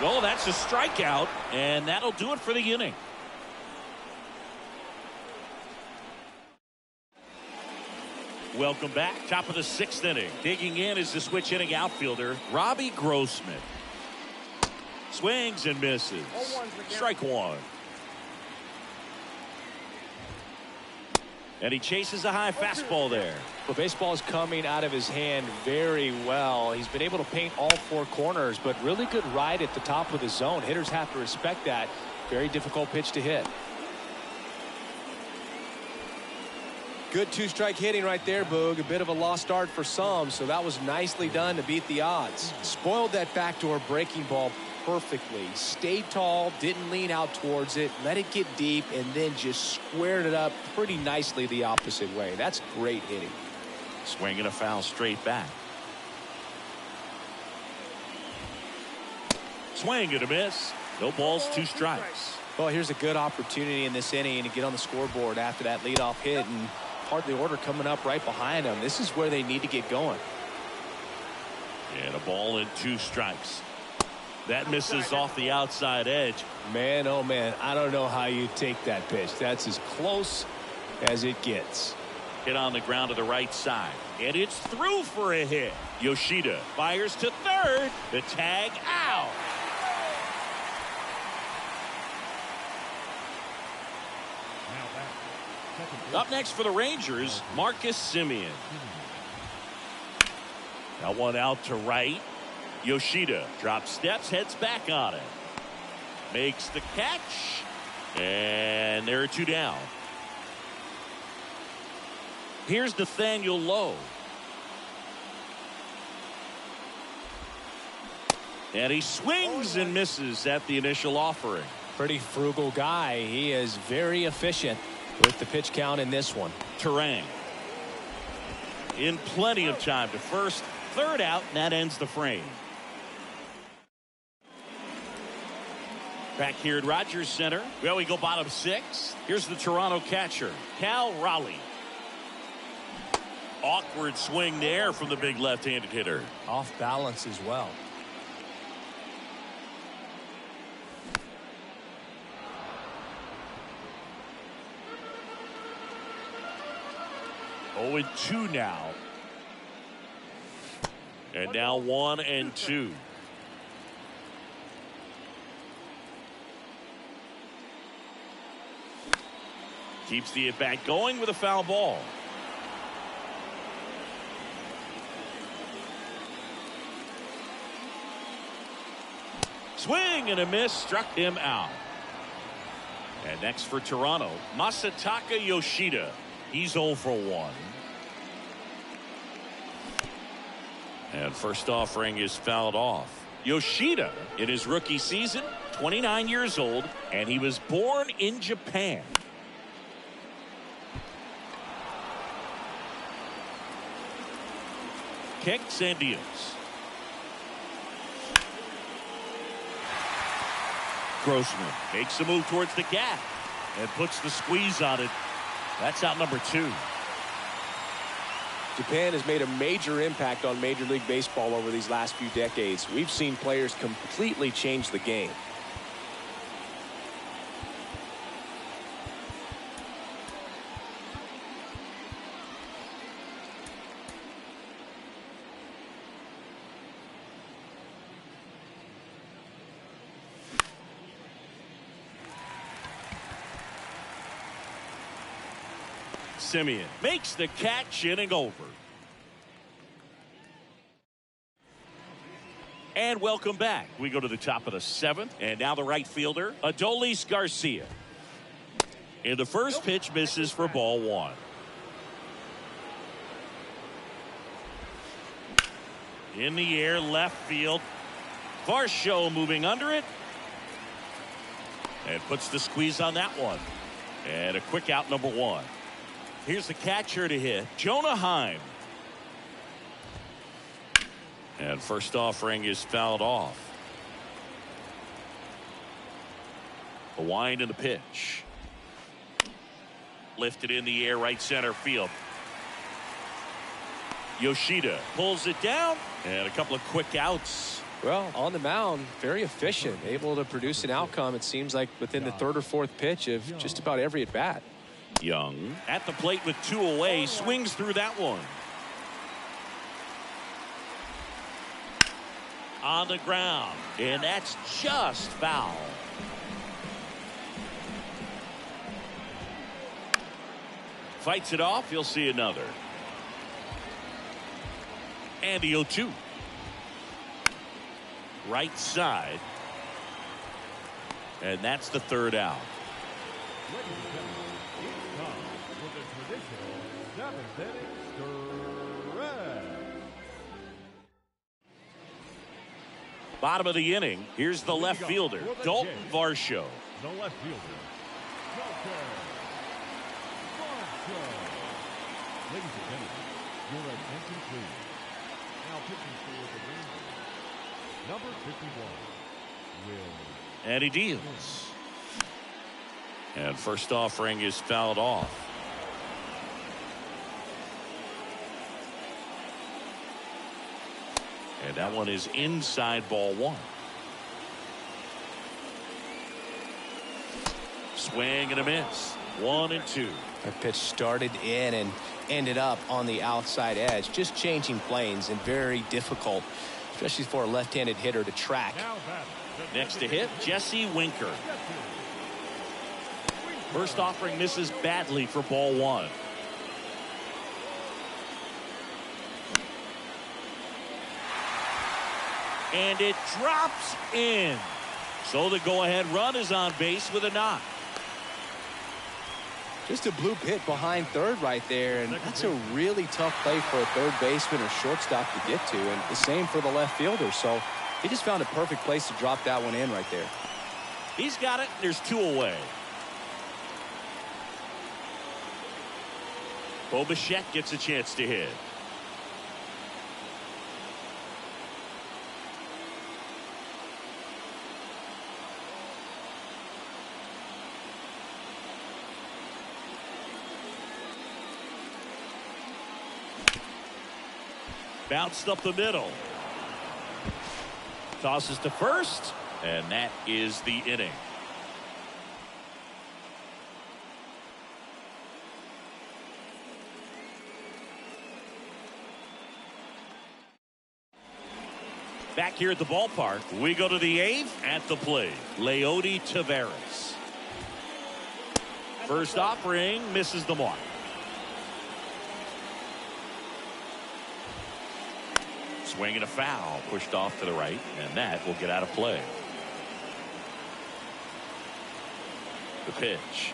Oh, that's a strikeout, and that'll do it for the inning. Welcome back. Top of the 6th inning. Digging in is the switch hitting outfielder, Robbie Grossman. Swings and misses. Strike one. And he chases a high fastball there. Well, baseball is coming out of his hand very well. He's been able to paint all 4 corners, but really good ride at the top of the zone. Hitters have to respect that. Very difficult pitch to hit. Good 2-strike hitting right there, Boog. A bit of a lost start for some, so that was nicely done to beat the odds. Spoiled that backdoor breaking ball perfectly. Stayed tall, didn't lean out towards it, let it get deep, and then just squared it up pretty nicely the opposite way. That's great hitting. Swinging a foul straight back. Swing and a miss. No balls, 2 strikes. Well, here's a good opportunity in this inning to get on the scoreboard after that leadoff hit, and hardly order coming up right behind them. This is where they need to get going. And a ball and 2 strikes. That misses off the outside edge. Man, oh man, I don't know how you take that pitch. That's as close as it gets. Hit on the ground to the right side. And it's through for a hit. Yoshida fires to third. The tag out. Up next for the Rangers, Marcus Semien. Now one out to right. Yoshida drops steps, heads back on it. Makes the catch. And there are 2 down. Here's Nathaniel Lowe. And he swings and misses at the initial offering. Pretty frugal guy. He is very efficient with the pitch count in this one. Terang. In plenty of time to first, 3rd out, and that ends the frame. Back here at Rogers Center. Well, we go bottom 6. Here's the Toronto catcher, Cal Raleigh. Awkward swing there from the big left-handed hitter. Off balance as well. Oh, and 2 now. And now 1 and 2. Keeps the at-bat going with a foul ball. Swing and a miss, struck him out. And next for Toronto, Masataka Yoshida. He's 0 for 1. And first offering is fouled off. Yoshida, in his rookie season, 29 years old, and he was born in Japan. Kicks and deals. Grossman makes a move towards the gap and puts the squeeze on it. That's out number 2. Japan has made a major impact on Major League Baseball over these last few decades. We've seen players completely change the game. Semien makes the catch, inning over. And welcome back. We go to the top of the 7th, and now the right fielder, Adolis Garcia. And the first pitch misses for ball 1. In the air, left field. Varsho moving under it. And puts the squeeze on that one. And a quick out, number 1. Here's the catcher to hit, Jonah Heim. And first offering is fouled off. A wind in the pitch. Lifted in the air, right center field. Yoshida pulls it down, and a couple of quick outs. Well, on the mound, very efficient, able to produce an outcome, it seems like, within the third or fourth pitch of just about every at-bat. Young at the plate with 2 away, swings through that one. On the ground, and that's just foul. Fights it off, you'll see another. And the 0-2. Right side. And that's the third out. Ladies and gentlemen, it's time for the traditional 7th inning stretch. Bottom of the inning. Here's the left fielder, Dalton Varsho. The left fielder, Dalton Varsho. Ladies and gentlemen, your attention please. Now pitching for the Rangers, number 51, Will. And he deals. And first offering is fouled off. And that one is inside ball 1. Swing and a miss. 1-2. That pitch started in and ended up on the outside edge, just changing planes, and very difficult, especially for a left-handed hitter to track. Next to hit, Jesse Winker. First offering misses badly for ball 1. And it drops in. So the go-ahead run is on base with a knock. Just a bloop hit behind third right there, and that's a really tough play for a third baseman or shortstop to get to, and the same for the left fielder. So he just found a perfect place to drop that one in right there. He's got it. There's 2 away. Bo Bichette gets a chance to hit. Bounced up the middle. Tosses to first, and that is the inning. Back here at the ballpark, we go to the 8th. At the plate, Leody Taveras. First offering misses the mark. Swing and a foul, pushed off to the right, and that will get out of play. The pitch.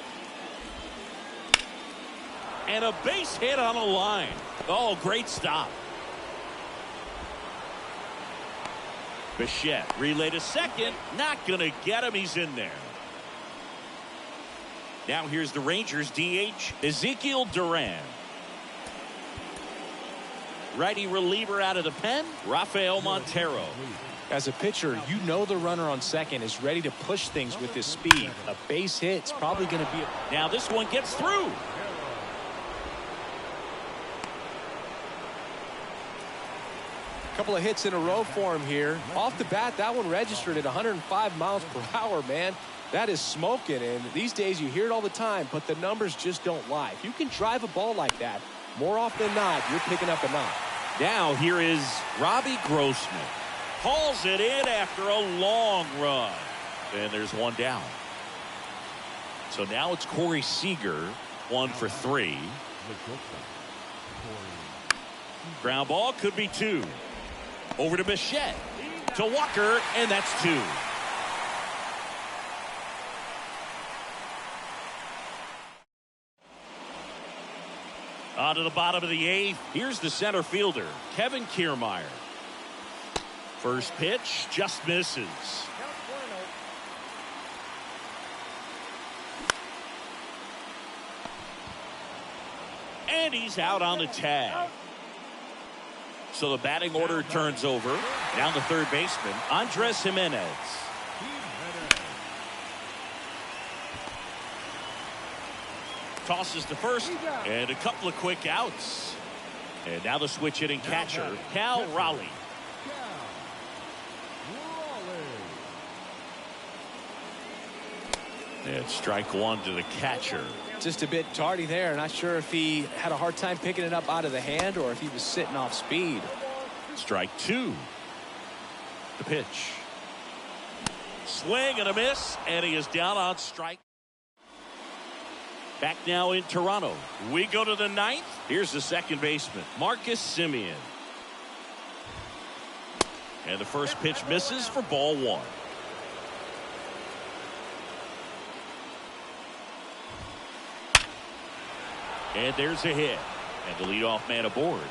And a base hit on a line. Oh, great stop. Bichette relay to second. Not going to get him. He's in there. Now here's the Rangers DH, Ezekiel Duran. Righty reliever out of the pen, Rafael Montero. As a pitcher, you know the runner on second is ready to push things with his speed. A base hit's probably going to be Now this one gets through. a couple of hits in a row for him here. Off the bat, that one registered at 105 miles per hour, man. That is smoking, and these days you hear it all the time, but the numbers just don't lie. If you can drive a ball like that, more often than not, you're picking up a knock. Now here is Robbie Grossman. Hauls it in after a long run. And there's one down. So now it's Corey Seager, 1 for 3. Ground ball could be 2. Over to Bichette. To Walker, and that's 2. On to the bottom of the 8th. Here's the center fielder, Kevin Kiermaier. First pitch just misses. And he's out on the tag. So the batting order turns over. Down the third baseman, Andres Jimenez. Tosses to first, and a couple of quick outs. And now the switch hitting catcher, Cal Raleigh. And strike one to the catcher. Just a bit tardy there. Not sure if he had a hard time picking it up out of the hand or if he was sitting off speed. Strike two. The pitch. Swing and a miss, and he is down on strike. Back now in Toronto. We go to the ninth. Here's the second baseman, Marcus Semien. And the first pitch misses for ball one. And there's a hit. And the leadoff man aboard.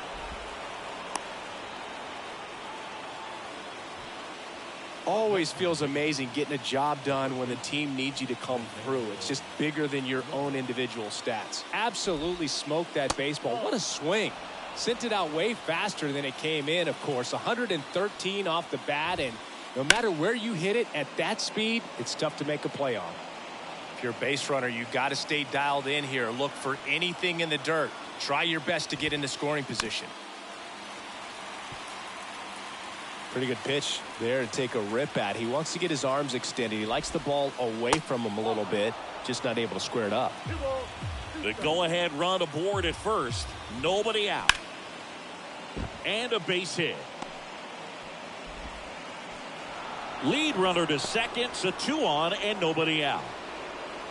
Always feels amazing getting a job done when the team needs you to come through. It's just bigger than your own individual stats. Absolutely smoked that baseball. What a swing. Sent it out way faster than it came in, of course. 113 off the bat, and no matter where you hit it at that speed, it's tough to make a play on. If you're a base runner, you've got to stay dialed in here. Look for anything in the dirt. Try your best to get into scoring position. Pretty good pitch there to take a rip at. He wants to get his arms extended. He likes the ball away from him a little bit, just not able to square it up. The go-ahead run aboard at first. Nobody out. And a base hit. Lead runner to second, so 2 on and nobody out.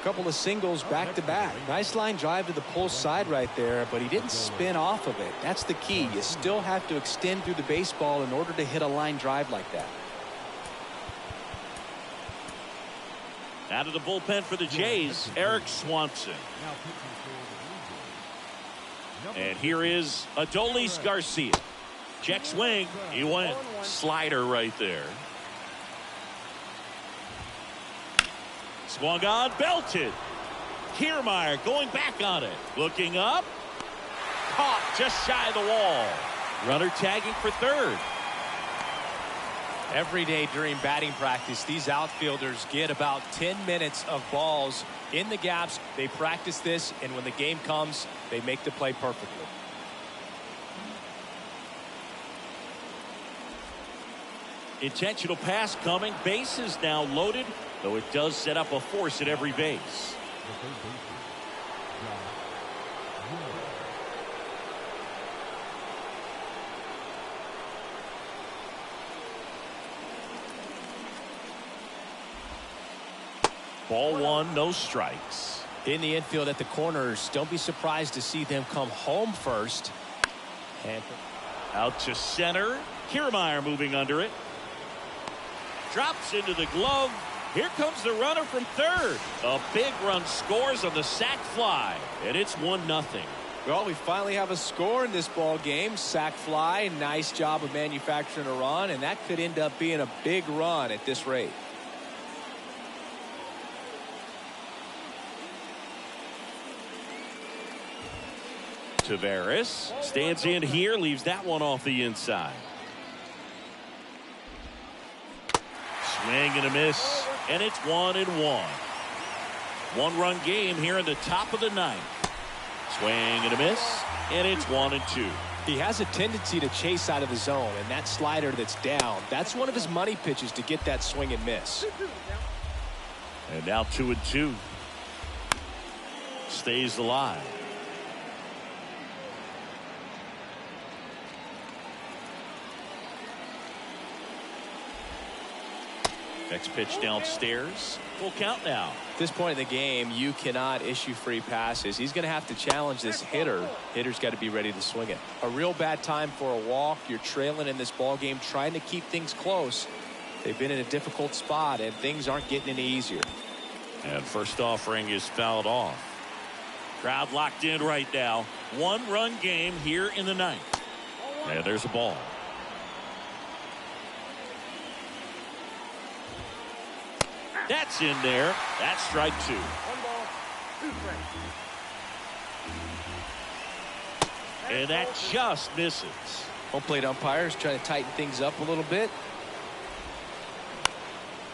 Couple of singles back to back. Nice line drive to the pull side right there, but he didn't spin off of it. That's the key. You still have to extend through the baseball in order to hit a line drive like that. Out of the bullpen for the Jays, Eric Swanson. And here is Adolis Garcia. Check swing. He went. Slider right there. Swung on, belted. Kiermaier going back on it. Looking up. Caught just shy of the wall. Runner tagging for third. Every day during batting practice, these outfielders get about 10 minutes of balls in the gaps. They practice this, and when the game comes, they make the play perfectly. Intentional pass coming. Base is now loaded, though it does set up a force at every base. Ball one, no strikes. In the infield at the corners, don't be surprised to see them come home first. And out to center. Kiermaier moving under it. Drops into the glove. Here comes the runner from third. A big run scores on the sac fly, and it's 1-0. Well, we finally have a score in this ball game. Sac fly, nice job of manufacturing a run, and that could end up being a big run at this rate. Tavares stands in here, leaves that one off the inside. Swing and a miss, and it's 1-1. 1-run game here in the top of the ninth. Swing and a miss, and it's 1-2. He has a tendency to chase out of the zone, and that slider that's down, that's one of his money pitches to get that swing and miss. And now 2-2. Stays alive. Next pitch downstairs. Full count now. At this point in the game, you cannot issue free passes. He's going to have to challenge this hitter. Hitter's got to be ready to swing it. A real bad time for a walk. You're trailing in this ball game, trying to keep things close. They've been in a difficult spot, and things aren't getting any easier. And first offering is fouled off. Crowd locked in right now. 1-run game here in the ninth. And there's a ball. That's in there. That's strike 2. 1 ball, 2 strikes. And that just misses. Home plate umpires trying to tighten things up a little bit.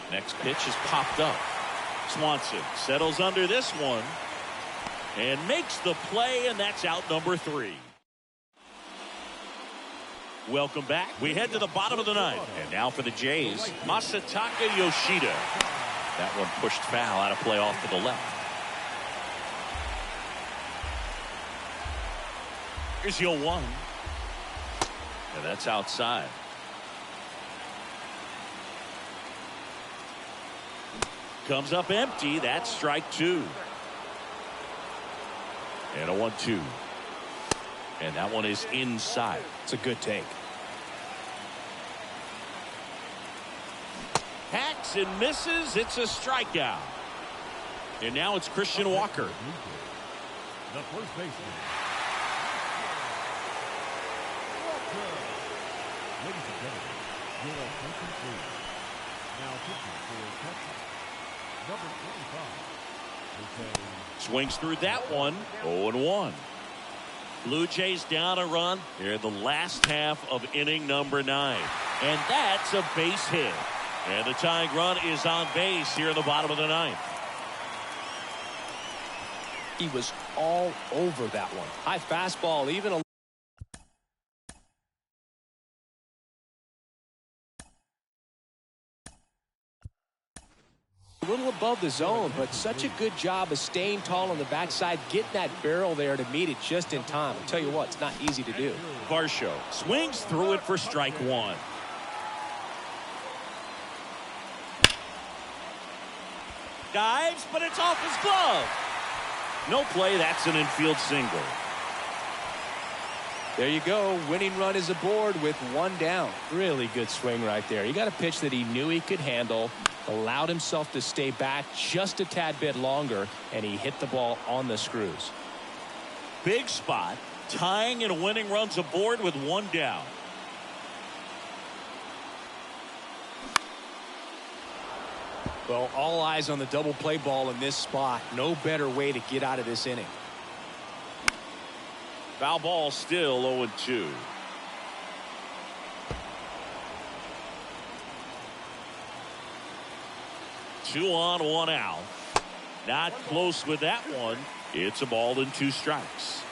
Next pitch is popped up. Swanson settles under this one and makes the play, and that's out number 3. Welcome back. We head to the bottom of the ninth. And now for the Jays, Masataka Yoshida. That one pushed foul out of play off to the left. Here's your 1. And that's outside. Comes up empty. That's strike 2. And a 1-2. And that one is inside. It's a good take. Hacks and misses. It's a strikeout. And now it's Christian Walker. The first baseman. Ladies and gentlemen, your attention please. Now pitching for Texas, number 25. Swings through that one. 0-1. Blue Jays down a run here in the last half of inning number 9. And that's a base hit. And the tying run is on base here in the bottom of the 9th. He was all over that one. High fastball, even a little above the zone, but such a good job of staying tall on the backside, getting that barrel there to meet it just in time. I'll tell you what, it's not easy to do. Varsho swings through it for strike 1. Dives, but it's off his glove. No play. That's an infield single. There you go. Winning run is aboard with 1 down. Really good swing right there. He got a pitch that he knew he could handle, allowed himself to stay back just a tad bit longer, and he hit the ball on the screws. Big spot. Tying and winning runs aboard with 1 down. Well, all eyes on the double play ball in this spot. No better way to get out of this inning. Foul ball, still 0-2. Two on, 1 out. Not close with that one. It's a ball and 2 strikes.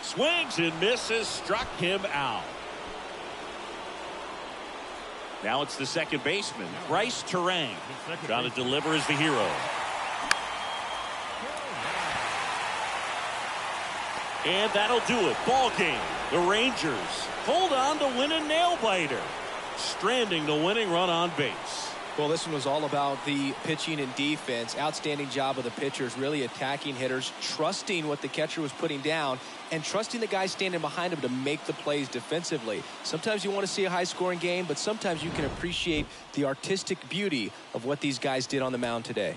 Swings and misses. Struck him out. Now it's the second baseman, Bryce Terang, trying to deliver as the hero. And that'll do it. Ball game. The Rangers hold on to win a nail-biter, stranding the winning run on base. Well, this one was all about the pitching and defense. Outstanding job of the pitchers, really attacking hitters, trusting what the catcher was putting down, and trusting the guy standing behind him to make the plays defensively. Sometimes you want to see a high-scoring game, but sometimes you can appreciate the artistic beauty of what these guys did on the mound today.